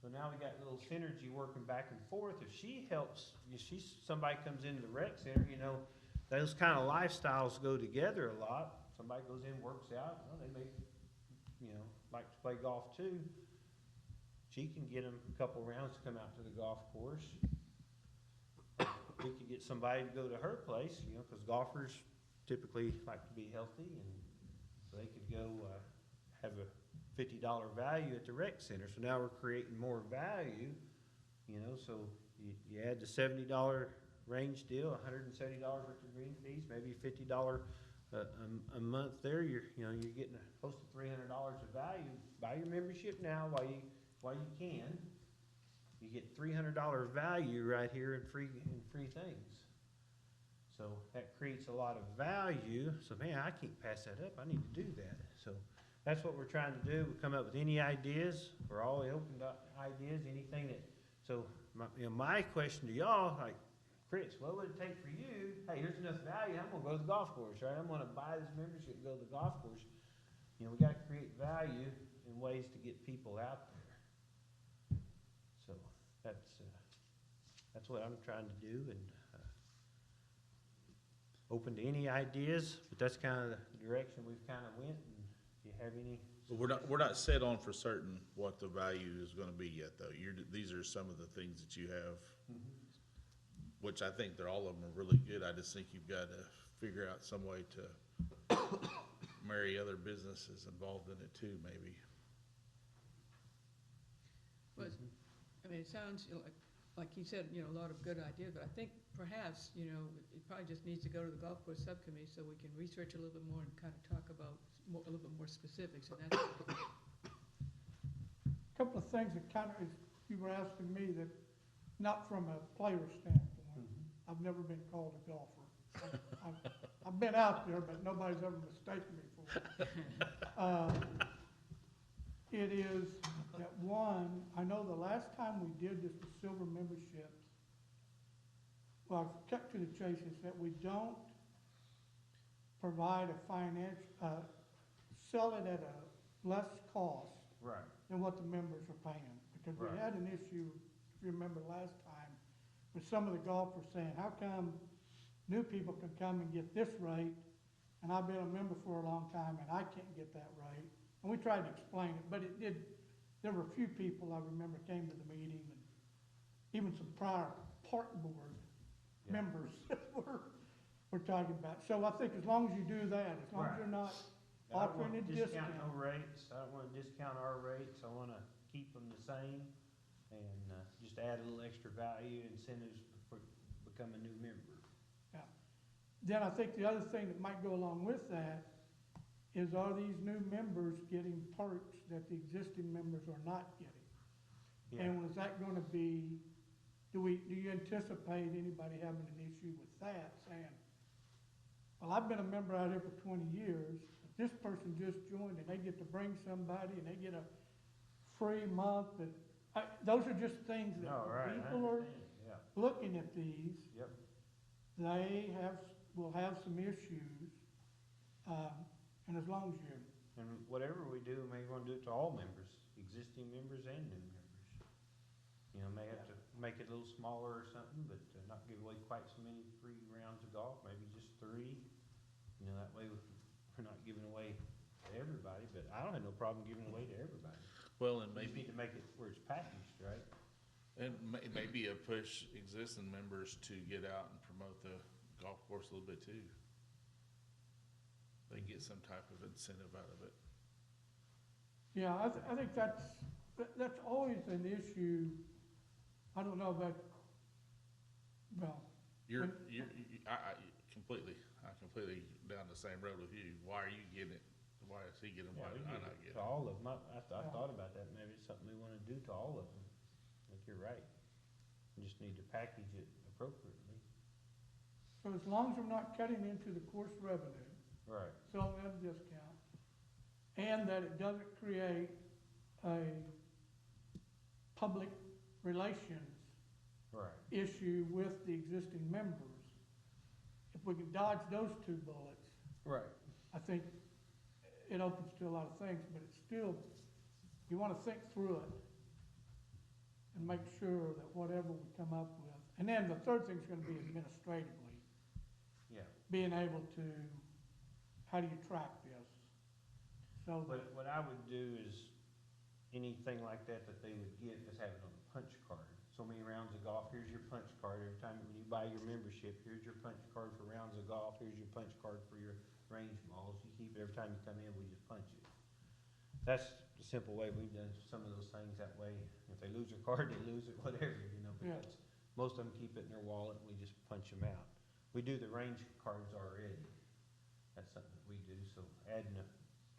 Speaker 7: So now we got a little synergy working back and forth. If she helps, somebody comes into the rec center, those kind of lifestyles go together a lot. Somebody goes in, works out, they may, like to play golf too. She can get them a couple rounds to come out to the golf course. We could get somebody to go to her place, because golfers typically like to be healthy, and so they could go have a $50 value at the rec center. So now we're creating more value, so you add the $70 range deal, $170 worth of green fees, maybe $50 a month there. You're getting close to $300 of value. Buy your membership now while you can. You get $300 value right here in free things. So that creates a lot of value. So man, I can't pass that up. I need to do that. So that's what we're trying to do. We come up with any ideas. We're always open to ideas. Anything that. So my question to y'all, like, Chris, what would it take for you? Hey, here's enough value. I'm gonna go to the golf course, right? I'm gonna buy this membership and go to the golf course. We got to create value in ways to get people out there. So that's what I'm trying to do, and open to any ideas. But that's kind of the direction we've kind of went. And if you have any
Speaker 4: But we're not set on for certain what the value is gonna be yet, though. These are some of the things that you have, which I think all of them are really good. I just think you've got to figure out some way to marry other businesses involved in it too, maybe.
Speaker 3: But, I mean, it sounds like he said, a lot of good ideas, but I think perhaps, it probably just needs to go to the golf course subcommittee so we can research a little bit more and kind of talk about a little bit more specifics, and that's,
Speaker 8: Couple of things that kind of, you were asking me that, not from a player standpoint. I've never been called a golfer. I've been out there, but nobody's ever mistaken me for it. It is that one, I know the last time we did this with silver memberships, well, cut to the chase, is that we don't provide a sell it at a less cost
Speaker 7: Right.
Speaker 8: than what the members are paying. Because we
Speaker 7: Right.
Speaker 8: had an issue, if you remember last time, with some of the golfers saying, how come new people can come and get this rate, and I've been a member for a long time and I can't get that rate? And we tried to explain it, but there were a few people I remember came to the meeting, and even some prior park board
Speaker 7: Yeah.
Speaker 8: members were talking about. So I think as long as you do that, as long as you're not
Speaker 7: I don't
Speaker 8: offering a
Speaker 7: want to discount
Speaker 8: discount.
Speaker 7: no rates, I don't wanna discount our rates, I wanna keep them the same, and, just add a little extra value, incentives for become a new member.
Speaker 8: Then I think the other thing that might go along with that is, are these new members getting perks that the existing members are not getting? And is that gonna be, do you anticipate anybody having an issue with that, saying, well, I've been a member out here for 20 years, but this person just joined and they get to bring somebody and they get a free month, and, those are just things that
Speaker 7: No, right, I
Speaker 8: people are
Speaker 7: understand, yeah,
Speaker 8: looking at these,
Speaker 7: yep,
Speaker 8: will have some issues, and as long as you're,
Speaker 7: and whatever we do, maybe we wanna do it to all members, existing members and new members. May have to make it a little smaller or something, but not give away quite so many free rounds of golf, maybe just 3. That way we're not giving away to everybody, but I don't have no problem giving away to everybody.
Speaker 4: Well, and
Speaker 7: We just
Speaker 4: maybe,
Speaker 7: need to make it where it's packaged, right?
Speaker 4: and maybe a push existing members to get out and promote the golf course a little bit too. They get some type of incentive out of it.
Speaker 8: yeah, I think that's always an issue. I don't know about, well,
Speaker 4: I completely down the same road with you. Why are you getting it? Why is he getting it? Why
Speaker 7: Yeah, we
Speaker 4: am I
Speaker 7: give
Speaker 4: not
Speaker 7: it
Speaker 4: getting
Speaker 7: to
Speaker 4: it?
Speaker 7: all of them. I thought about that, maybe it's something we wanna do to all of them. I think you're right. We just need to package it appropriately.
Speaker 8: so as long as we're not cutting into the course revenue,
Speaker 7: Right.
Speaker 8: selling at a discount, and that it doesn't create a public relations
Speaker 7: Right.
Speaker 8: issue with the existing members, if we can dodge those 2 bullets,
Speaker 7: Right.
Speaker 8: I think it opens to a lot of things, but it's still, you wanna think through it and make sure that whatever we come up with, and then the third thing's gonna be administratively,
Speaker 7: Yeah.
Speaker 8: being able to, how do you track this? So,
Speaker 7: What I would do is, anything like that they would get, just have it on a punch card. So many rounds of golf, here's your punch card, every time when you buy your membership, here's your punch card for rounds of golf, here's your punch card for your range balls, you keep it every time you come in, we just punch it. That's the simple way we've done some of those things that way. If they lose their card, they lose it, whatever, but
Speaker 8: Yeah.
Speaker 7: most of them keep it in their wallet, and we just punch them out. We do the range cards already, that's something that we do, so adding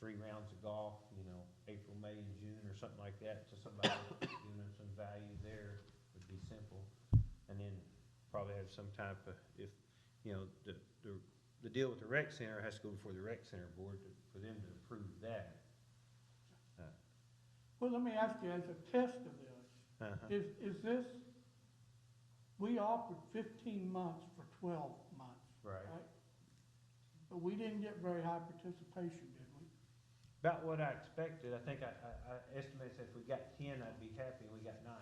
Speaker 7: 3 rounds of golf, April, May, and June, or something like that, to somebody giving them some value there would be simple. And then probably have some type of, if, the deal with the rec center has to go before the rec center board for them to approve that.
Speaker 8: well, let me ask you, as a test of this, is this, we offered 15 months for 12 months,
Speaker 7: Right.
Speaker 8: right? But we didn't get very high participation, did we?
Speaker 7: About what I expected, I think I estimated that if we got 10, I'd be happy, and we got 9.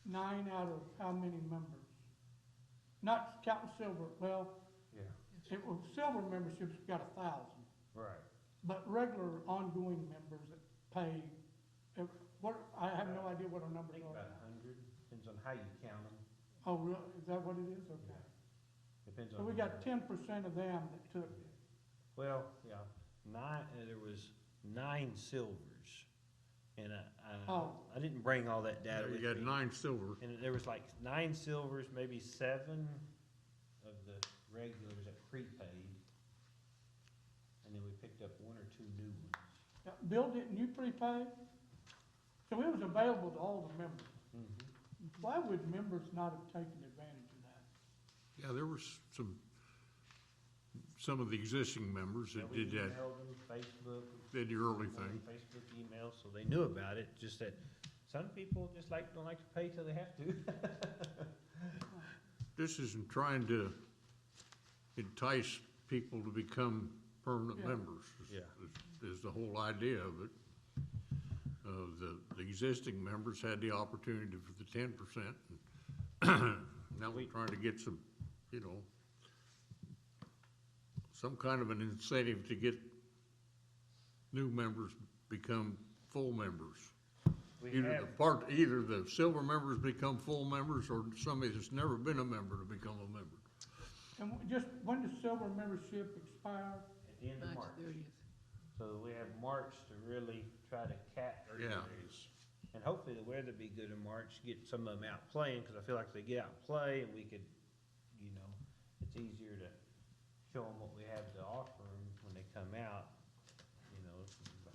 Speaker 8: 9 out of how many members? Not counting silver, well,
Speaker 7: Yeah.
Speaker 8: it was silver memberships got 1,000,
Speaker 7: Right.
Speaker 8: but regular ongoing members that pay, what, I have no idea what our
Speaker 7: I
Speaker 8: numbers
Speaker 7: think
Speaker 8: are
Speaker 7: about
Speaker 8: now.
Speaker 7: 100, depends on how you count them.
Speaker 8: Oh, really, is that what it is? Okay.
Speaker 7: Depends on.
Speaker 8: So we got 10% of them that took it.
Speaker 7: Well, yeah, there was 9 silvers, and
Speaker 8: Oh.
Speaker 7: I didn't bring all that data
Speaker 1: You
Speaker 7: with
Speaker 1: got
Speaker 7: me.
Speaker 1: 9 silver.
Speaker 7: And there was like 9 silvers, maybe 7 of the regulars that prepaid, and then we picked up 1 or 2 new ones.
Speaker 8: Yeah, Bill, didn't you prepay? So it was available to all the members. Why would members not have taken advantage of that?
Speaker 1: Yeah, there was some of the existing members
Speaker 7: Yeah,
Speaker 1: that
Speaker 7: we
Speaker 1: did that,
Speaker 7: emailed them, Facebook.
Speaker 1: did the early thing.
Speaker 7: Facebook email, so they knew about it, just that some people just don't like to pay till they have to.
Speaker 1: This isn't trying to entice people to become permanent
Speaker 8: Yeah.
Speaker 1: members.
Speaker 7: Yeah.
Speaker 1: Is the whole idea of it. The existing members had the opportunity for the 10%. Now we're trying to get some, some kind of an incentive to get new members become full members. Either the silver members become full members, or somebody that's never been a member to become a member.
Speaker 8: And when does silver membership expire?
Speaker 7: At the end of March.
Speaker 3: 30th.
Speaker 7: So we have March to really try to cap 30
Speaker 1: Yeah.
Speaker 7: days. And hopefully the weather be good in March, get some of them out playing, because I feel like if they get out and play, and we could, it's easier to show them what we have to offer them when they come out,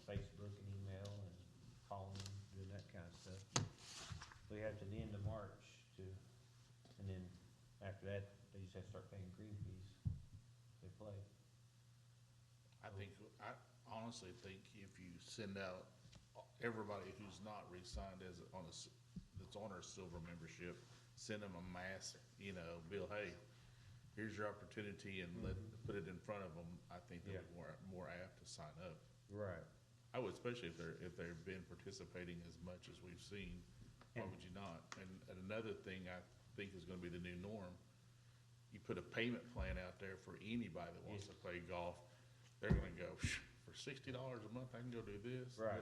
Speaker 7: by Facebook and email and calling them, doing that kind of stuff. We have to the end of March and then after that, they just have to start paying green fees if they play.
Speaker 4: I honestly think if you send out everybody who's not re-signed that's on our silver membership, send them a mass, bill, hey, here's your opportunity, and put it in front of them, I think they're more apt to sign up.
Speaker 7: Right.
Speaker 4: I would, especially if they've been participating as much as we've seen, why would you not? And another thing I think is gonna be the new norm, you put a payment plan out there for anybody that wants to play golf, they're gonna go, for $60 a month, I can go do this.
Speaker 7: Right.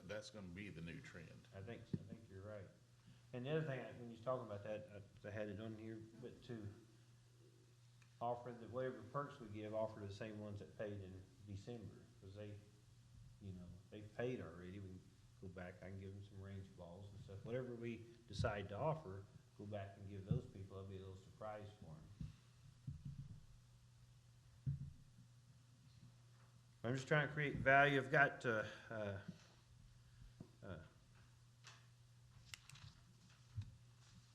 Speaker 4: That's gonna be the new trend.
Speaker 7: I think you're right. And the other thing, when you're talking about that, I had it on here, but to offer whatever perks we give, offer to the same ones that paid in December, because they've paid already. We can go back, I can give them some range balls and stuff. Whatever we decide to offer, go back and give those people, that'll be a little surprise for them. I'm just trying to create value. I've got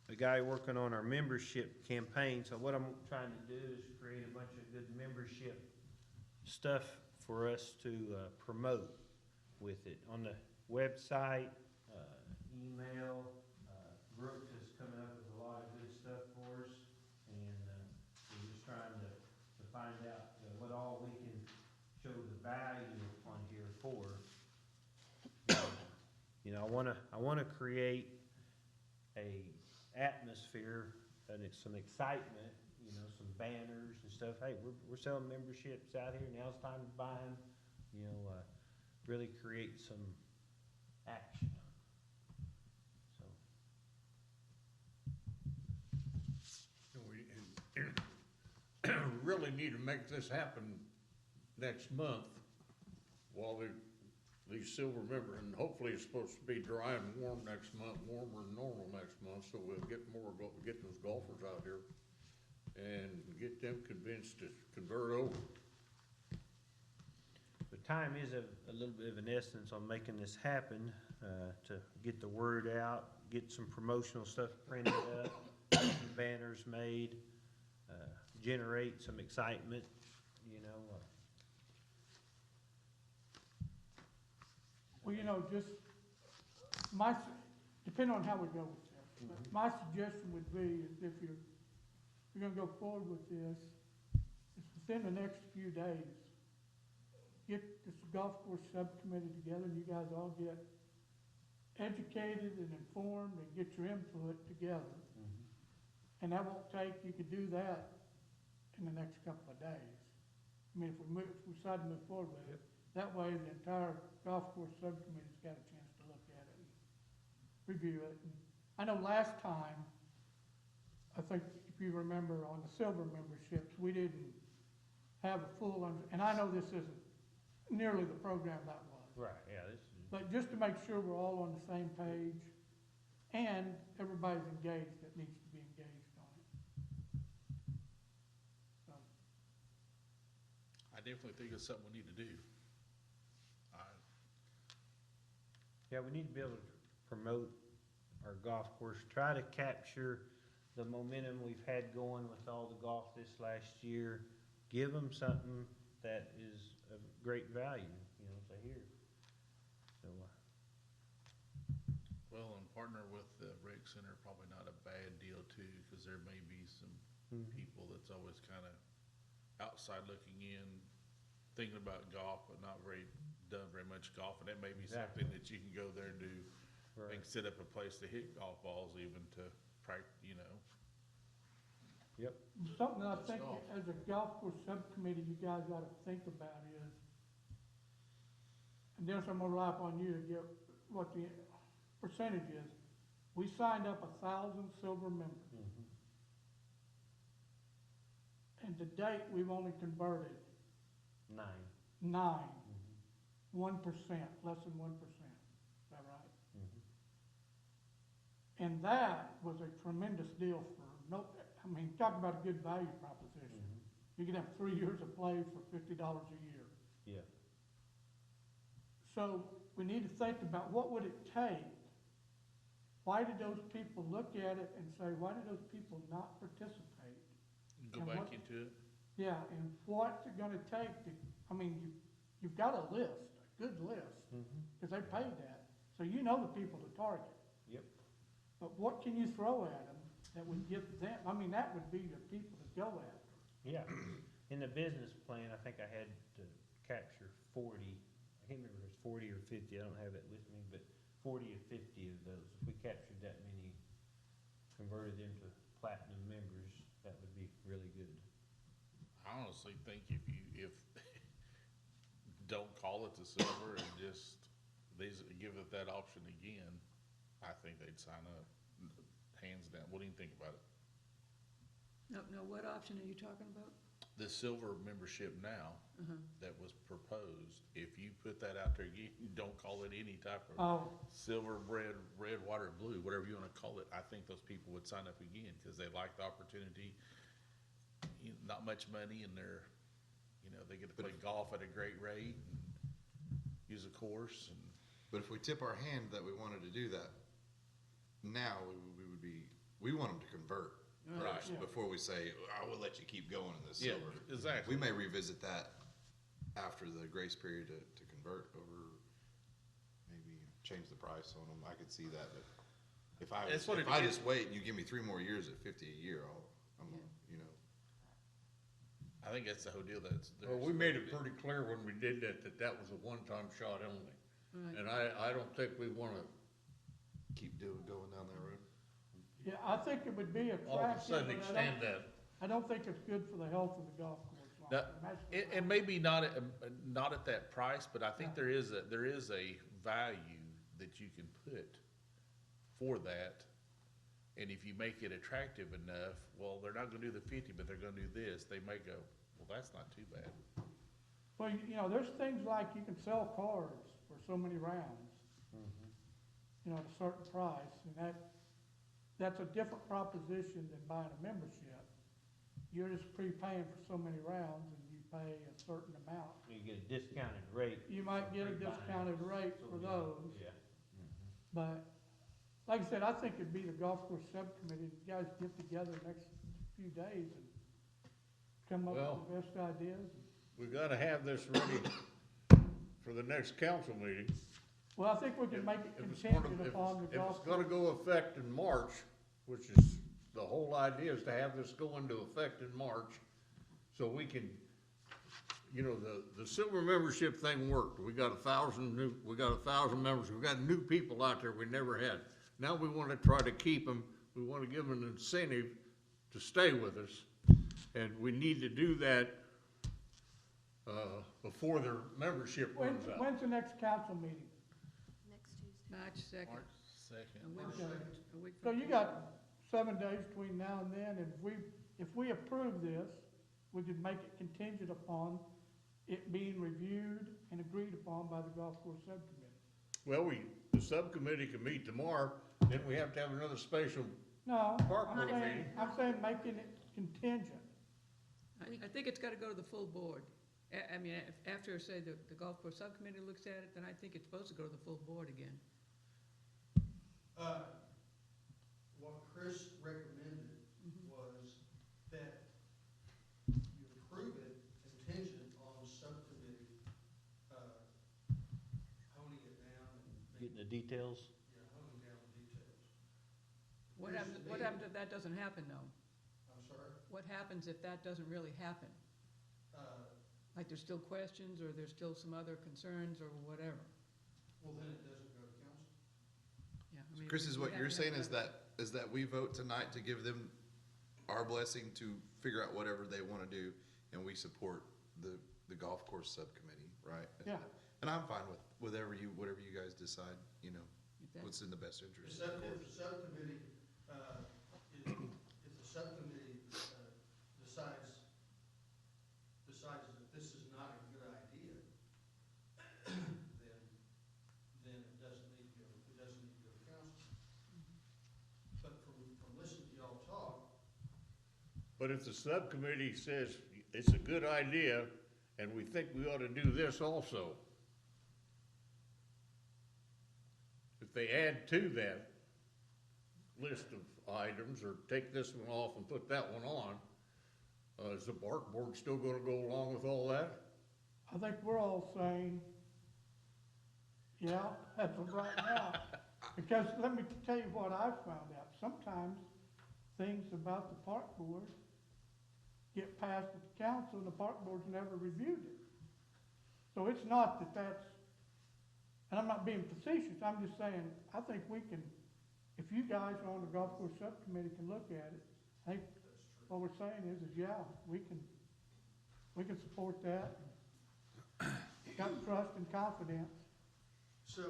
Speaker 7: a guy working on our membership campaign. So what I'm trying to do is create a bunch of good membership stuff for us to promote with it. On the website, email, Brooks is coming up with a lot of good stuff for us. And we're just trying to find out what all we can show the value on here for. I wanna create a atmosphere and some excitement, some banners and stuff. Hey, we're selling memberships out here. Now's the time to buy them. Really create some action. So.
Speaker 1: We really need to make this happen next month while these silver members, and hopefully it's supposed to be dry and warm next month, warmer than normal next month, so we'll get those golfers out here and get them convinced to convert over.
Speaker 7: The time is a little bit of an essence on making this happen, to get the word out, get some promotional stuff printed up, some banners made, generate some excitement,
Speaker 8: Well, just depending on how we go with this, but my suggestion would be is if you're gonna go forward with this, is within the next few days, get this golf course subcommittee together, and you guys all get educated and informed and get your input together. And that won't you could do that in the next couple of days. I mean, if we decide to move forward with it, That way, the entire golf course subcommittee's got a chance to look at it and review it. And I know last time, I think if you remember on the silver memberships, we didn't have a full, and I know this isn't nearly the program that was.
Speaker 7: Right, yeah, this is,
Speaker 8: But just to make sure we're all on the same page and everybody's engaged that needs to be engaged on it. So,
Speaker 4: I definitely think it's something we need to do.
Speaker 7: yeah, we need to be able to promote our golf course, try to capture the momentum we've had going with all the golf this last year. Give them something that is of great value, you know, say here. So,
Speaker 4: Well, and partner with the rec center, probably not a bad deal too, cause there may be some people that's always kinda outside looking in, thinking about golf, but not done very much golf, and that may be
Speaker 7: Exactly.
Speaker 4: something that you can go there and do.
Speaker 7: right.
Speaker 4: And set up a place to hit golf balls even to you know.
Speaker 7: Yep.
Speaker 8: something that I
Speaker 4: That's
Speaker 8: think
Speaker 4: golf.
Speaker 8: as a golf course subcommittee, you guys ought to think about is, and Dennis, I'm gonna rely upon you to get what the percentage is. We signed up 1,000 silver members,
Speaker 7: Mhm.
Speaker 8: and to date, we've only converted
Speaker 7: 9.
Speaker 8: 9,
Speaker 7: Mhm.
Speaker 8: 1%, less than 1%. Is that right?
Speaker 7: Mhm.
Speaker 8: And that was a tremendous deal for I mean, talk about a good value proposition.
Speaker 7: Mhm.
Speaker 8: You could have 3 years of play for $50 a year.
Speaker 7: Yeah.
Speaker 8: So we need to think about what would it take? Why did those people look at it and say, why did those people not participate?
Speaker 4: Go
Speaker 8: And
Speaker 4: back
Speaker 8: what-
Speaker 4: into it.
Speaker 8: Yeah, and what's it gonna take to, I mean, you've got a list, a good list,
Speaker 7: Mhm.
Speaker 8: because they paid that, so you know the people to target.
Speaker 7: Yep.
Speaker 8: But what can you throw at them that would get them, I mean, that would be your people to go after.
Speaker 7: Yeah. In the business plan, I think I had to capture 40, I can't remember if it was 40 or 50, I don't have it with me, but 40 or 50 of those. If we captured that many, converted them to platinum members, that would be really good.
Speaker 4: I honestly think if don't call it the silver and just give it that option again, I think they'd sign up, hands down. What do you think about it?
Speaker 3: No, what option are you talking about?
Speaker 4: The silver membership now
Speaker 3: Uh-huh.
Speaker 4: that was proposed, if you put that out there again, you don't call it any type of
Speaker 8: Oh,
Speaker 4: silver, red, white, or blue, whatever you wanna call it, I think those people would sign up again, cause they like the opportunity. Not much money and they get to play golf at a great rate and use a course and.
Speaker 9: But if we tip our hand that we wanted to do that, now we want them to convert
Speaker 4: Right.
Speaker 9: first,
Speaker 8: Yeah.
Speaker 9: before we say, I will let you keep going in this
Speaker 4: Yeah,
Speaker 9: silver.
Speaker 4: exactly.
Speaker 9: We may revisit that after the grace period to convert over, maybe change the price on them. I could see that, but if
Speaker 4: That's what it
Speaker 9: I
Speaker 4: is.
Speaker 9: just wait and you give me 3 more years at 50 a year, I'm,
Speaker 3: Yeah.
Speaker 9: you know.
Speaker 4: I think that's the whole deal,
Speaker 1: Well, we made it pretty clear when we did that was a one-time shot only.
Speaker 3: Right.
Speaker 1: And I don't think we wanna
Speaker 9: Keep going down that road.
Speaker 8: yeah, I think it would be
Speaker 1: all of a
Speaker 8: attractive,
Speaker 1: sudden
Speaker 8: but
Speaker 1: extend that.
Speaker 8: I don't think it's good for the health of the golf course. long
Speaker 4: Now,
Speaker 8: term. That's the
Speaker 4: and maybe not at that price, but I think
Speaker 8: Yeah.
Speaker 4: there is a value that you can put for that. And if you make it attractive enough, well, they're not gonna do the 50, but they're gonna do this, they may go, well, that's not too bad.
Speaker 8: Well, there's things like you can sell cars for so many rounds, at a certain price, and that's a different proposition than buying a membership. You're just prepaying for so many rounds, and you pay a certain amount.
Speaker 7: You get a discounted rate.
Speaker 8: You might get a
Speaker 7: Pre-buying.
Speaker 8: discounted rate for those,
Speaker 7: Yeah.
Speaker 8: but, like I said, I think it'd be the golf course subcommittee, you guys get together next few days and come up
Speaker 1: Well-
Speaker 8: with the best ideas.
Speaker 1: We gotta have this ready for the next council meeting.
Speaker 8: Well, I think we can make it
Speaker 1: If it's
Speaker 8: contingent
Speaker 1: gonna-
Speaker 8: upon the
Speaker 1: If
Speaker 8: golf
Speaker 1: it's
Speaker 8: course.
Speaker 1: gonna go effect in March, which is, the whole idea is to have this go into effect in March, so we can, the silver membership thing worked. We got 1,000 members, we got new people out there we never had. Now we wanna try to keep them, we wanna give them an incentive to stay with us, and we need to do that before their membership runs out.
Speaker 8: When's the next council meeting?
Speaker 2: Next Tuesday.
Speaker 3: March second,
Speaker 4: March second.
Speaker 3: a week
Speaker 8: So
Speaker 3: from
Speaker 8: you got 7 days between now and then, and if we approve this, we could make it contingent upon it being reviewed and agreed upon by the golf course subcommittee.
Speaker 1: Well, the subcommittee can meet tomorrow, then we have to have another special.
Speaker 8: No,
Speaker 1: Park
Speaker 8: I'm
Speaker 1: board
Speaker 8: saying,
Speaker 1: meeting.
Speaker 8: I'm saying making it contingent.
Speaker 3: I think it's gotta go to the full board. I mean, after, say, the golf course subcommittee looks at it, then I think it's supposed to go to the full board again.
Speaker 6: What Chris recommended
Speaker 3: Mm-hmm.
Speaker 6: was that you approve it contingent on subcommittee, honing it down and.
Speaker 7: Getting the details?
Speaker 6: Yeah, honing down the details.
Speaker 3: What happens if that doesn't happen, though?
Speaker 6: I'm sorry?
Speaker 3: What happens if that doesn't really happen? Like there's still questions, or there's still some other concerns, or whatever?
Speaker 6: Well, then it doesn't go to council.
Speaker 3: Yeah, I mean,
Speaker 9: Chris, is
Speaker 3: we
Speaker 9: what
Speaker 3: have
Speaker 9: you're
Speaker 3: to have
Speaker 9: saying is that we vote tonight to give them our blessing to figure out whatever they wanna do, and we support the golf course subcommittee, right?
Speaker 8: Yeah.
Speaker 9: And I'm fine with whatever you guys decide,
Speaker 3: if that-
Speaker 9: what's in the best
Speaker 6: If
Speaker 9: interest.
Speaker 6: the subcommittee, if the subcommittee, decides that this is not a good idea, then it doesn't need to go to council. But from listening to y'all talk,
Speaker 1: But if the subcommittee says it's a good idea, and we think we ought to do this also, if they add to that list of items, or take this one off and put that one on, is the park board still gonna go along with all that?
Speaker 8: I think we're all saying, yeah, that's right now. Because let me tell you what I've found out. Sometimes things about the park board get passed at the council and the park board's never reviewed it. So it's not that that's, and I'm not being facetious, I'm just saying, I think we can, if you guys on the golf course subcommittee can look at it, I think what we're saying is yeah, we can support that. Got trust and confidence.
Speaker 6: so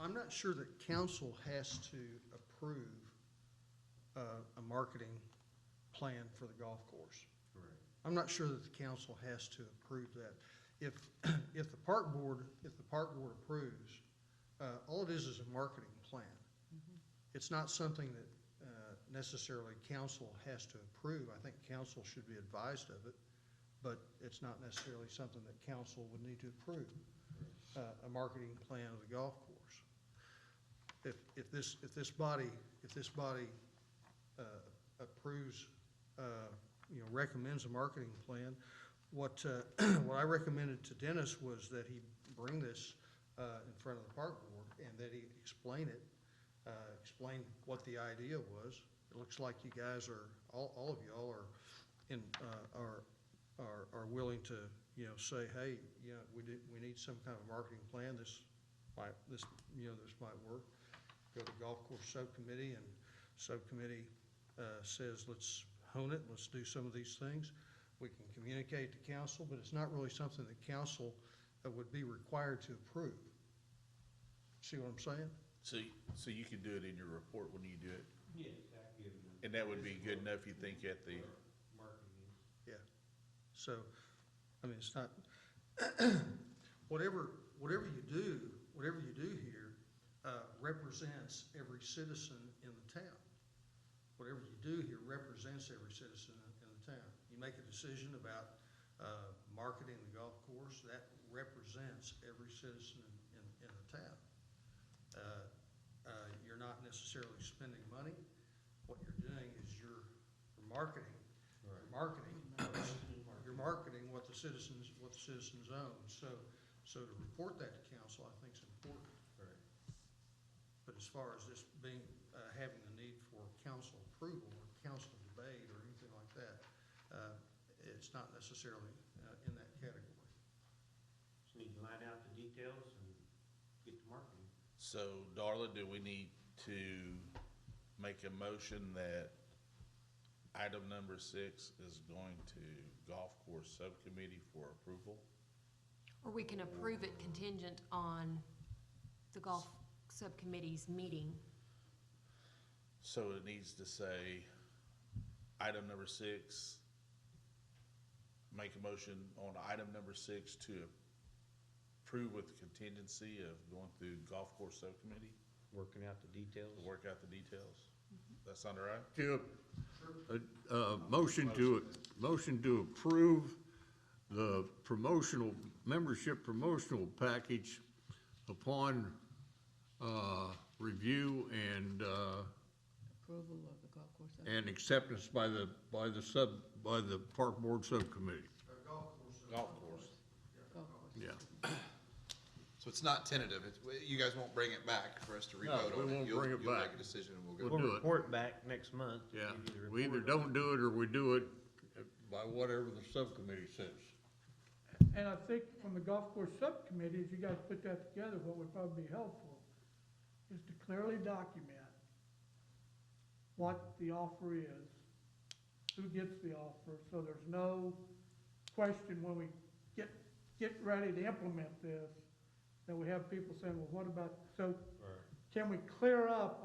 Speaker 6: I'm not sure that council has to approve a marketing plan for the golf course. I'm not sure that the council has to approve that. If the park board approves, all it is a marketing plan. It's not something that necessarily council has to approve. I think council should be advised of it, but it's not necessarily something that council would need to approve. A marketing plan of the golf course. If this body approves, recommends a marketing plan, what I recommended to Dennis was that he bring this in front of the park board, and that he explain what the idea was. It looks like you guys are, all of y'all are willing to, say, hey, we need some kind of marketing plan. This might work. Go to golf course subcommittee, and subcommittee says, let's hone it, let's do some of these things. We can communicate to council, but it's not really something that council would be required to approve. See what I'm saying?
Speaker 4: So you can do it in your report when you do it,
Speaker 7: Yes, I give them.
Speaker 4: and that would be good enough, you think, at the,
Speaker 7: Marketing.
Speaker 6: Yeah. So, I mean, it's not, whatever you do here represents every citizen in the town. Whatever you do here represents every citizen in the town. You make a decision about marketing the golf course, that represents every citizen in the town. You're not necessarily spending money. What you're doing is you're marketing.
Speaker 7: Right.
Speaker 6: You're marketing what the citizens own. So to report that to council, I think is important.
Speaker 7: Right.
Speaker 6: But as far as this being, having the need for council approval or council debate or anything like that, it's not necessarily in that category.
Speaker 7: Just need to line out the details and get to marketing.
Speaker 4: so Darla, do we need to make a motion that Item number 6 is going to golf course subcommittee for approval.
Speaker 2: Or we can approve it contingent on the golf subcommittee's meeting.
Speaker 4: So it needs to say, item number 6, make a motion on item number 6 to approve with contingency of going through golf course subcommittee,
Speaker 7: Working out the details.
Speaker 4: to work out the details. That sound all right?
Speaker 1: Motion to approve the membership promotional package upon, review and,
Speaker 3: Approval of the golf course.
Speaker 1: and acceptance by the park board subcommittee.
Speaker 4: Golf course.
Speaker 3: Golf course.
Speaker 1: Yeah.
Speaker 9: So it's not tentative, you guys won't bring it back for us to revote
Speaker 1: we
Speaker 9: on it.
Speaker 1: won't
Speaker 9: You'll-
Speaker 1: bring it
Speaker 9: You'll
Speaker 1: back.
Speaker 9: make a decision and we'll
Speaker 1: We'll
Speaker 9: go.
Speaker 1: do
Speaker 7: We'll
Speaker 1: it.
Speaker 7: report back next month.
Speaker 1: Yeah,
Speaker 7: Give you the
Speaker 1: we either
Speaker 7: report.
Speaker 1: don't do it or we do it by whatever the subcommittee says.
Speaker 8: And I think from the golf course subcommittee, as you guys put that together, what would probably be helpful is to clearly document what the offer is, who gets the offer, so there's no question when we get ready to implement this, that we have people saying, well, what about, so
Speaker 7: Right.
Speaker 8: can we clear up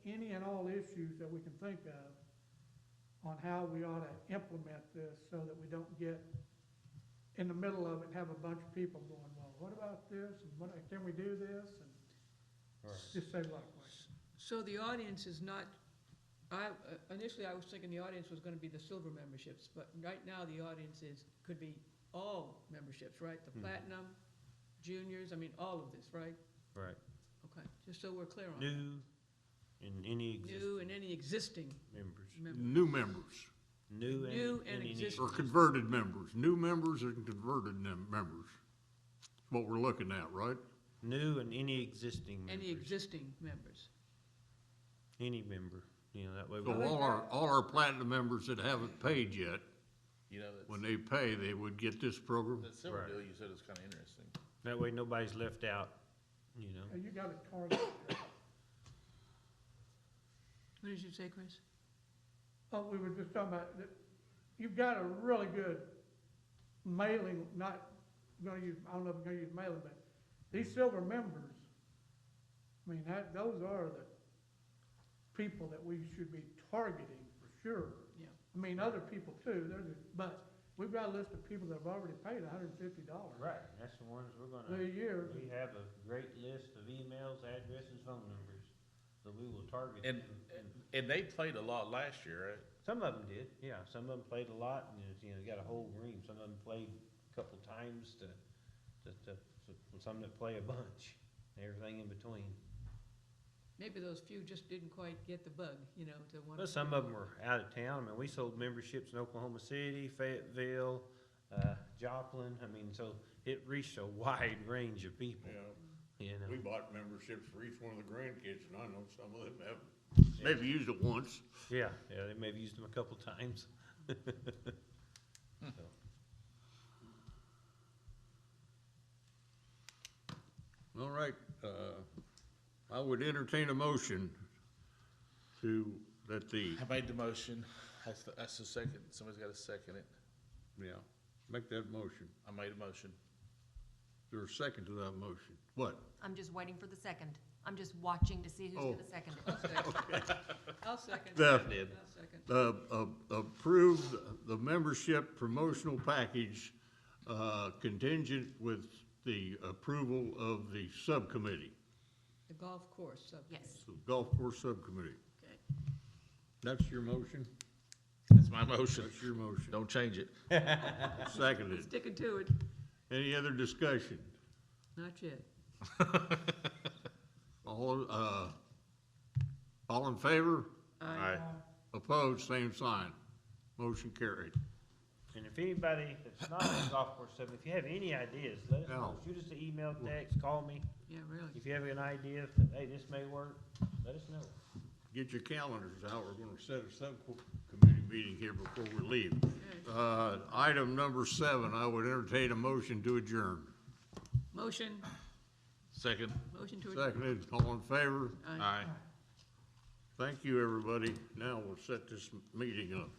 Speaker 8: any and all issues that we can think of on how we ought to implement this so that we don't get in the middle of it and have a bunch of people going, well, what about this, and what, can we do this, and
Speaker 7: Right.
Speaker 8: just save a lot of questions.
Speaker 3: So the audience is not, initially I was thinking the audience was gonna be the silver memberships, but right now the audience could be all memberships, right? The platinum, juniors, I mean, all of this, right?
Speaker 7: Right.
Speaker 3: Okay, just so we're clear on that.
Speaker 7: New and any
Speaker 3: New
Speaker 7: existing
Speaker 3: and any existing
Speaker 7: members.
Speaker 3: members.
Speaker 1: New members,
Speaker 7: New
Speaker 3: New and
Speaker 7: any-
Speaker 3: existing.
Speaker 1: or converted members, new members and converted members. That's what we're looking at, right?
Speaker 7: New and any existing members.
Speaker 3: Any existing members.
Speaker 7: Any member, that way.
Speaker 1: So
Speaker 7: we-
Speaker 1: all our platinum members that haven't paid yet,
Speaker 4: You know,
Speaker 1: when they pay, they would get this program?
Speaker 4: that silver
Speaker 7: Right.
Speaker 4: deal you said is kinda interesting.
Speaker 7: That way nobody's left out,
Speaker 8: And you got to target.
Speaker 3: What did you say, Chris?
Speaker 8: Oh, we were just talking about, that you've got a really good mailing, not gonna use, I don't know if I'm gonna use mailing, but these silver members, I mean, those are the people that we should be targeting for sure.
Speaker 3: Yeah.
Speaker 8: I mean, other people too, but we've got a list of people that have already paid $150
Speaker 7: Right, that's the ones we're
Speaker 8: a
Speaker 7: gonna,
Speaker 8: year.
Speaker 7: we have a great list of emails, addresses, phone numbers, so we will target
Speaker 4: And,
Speaker 7: them.
Speaker 4: and they played a lot last year, right?
Speaker 7: Some of them did, yeah, some of them played a lot, and, got a whole ream, some of them played a couple times to some that play a bunch, and everything in between.
Speaker 3: Maybe those few just didn't quite get the bug, to want.
Speaker 7: Well, some of them were out of town. I mean, we sold memberships in Oklahoma City, Fayetteville, Joplin. I mean, so it reached a wide range of people,
Speaker 1: We bought memberships for each one of the grandkids, and I know some of them haven't, maybe used it once.
Speaker 7: Yeah, they may have used them a couple times. So,
Speaker 1: All right, I would entertain a motion that the,
Speaker 4: I made the motion. That's the second. Somebody's gotta second it.
Speaker 1: make that motion.
Speaker 4: I made a motion.
Speaker 1: Is there a second to that motion? What?
Speaker 2: I'm just waiting for the second. I'm just watching to see who's
Speaker 1: Oh.
Speaker 2: gonna second it.
Speaker 3: I'll second.
Speaker 1: The-
Speaker 3: I'll second.
Speaker 1: Approve the membership promotional package contingent with the approval of the subcommittee,
Speaker 3: The golf course subcommittee.
Speaker 2: Yes.
Speaker 1: the golf course subcommittee.
Speaker 3: Okay.
Speaker 1: That's your motion?
Speaker 4: That's my motion.
Speaker 1: That's your motion.
Speaker 4: Don't change it.
Speaker 1: Seconded.
Speaker 3: Sticking to it.
Speaker 1: Any other discussion?
Speaker 3: Not yet.
Speaker 1: All in favor?
Speaker 4: Aye.
Speaker 1: Opposed, same sign. Motion carried.
Speaker 7: and if anybody that's not on the golf course stuff, if you have any ideas, let us know. Shoot us an email, text, call me.
Speaker 3: Yeah, really.
Speaker 7: If you have an idea, hey, this may work, let us know.
Speaker 1: Get your calendars out. We're gonna set a subcommittee meeting here before we leave.
Speaker 3: Okay.
Speaker 1: Item number 7, I would entertain a motion to adjourn.
Speaker 3: Motion,
Speaker 4: Second.
Speaker 3: motion to adjourn.
Speaker 1: Seconded, all in favor?
Speaker 3: Aye.
Speaker 4: Aye.
Speaker 1: Thank you, everybody. Now we'll set this meeting up.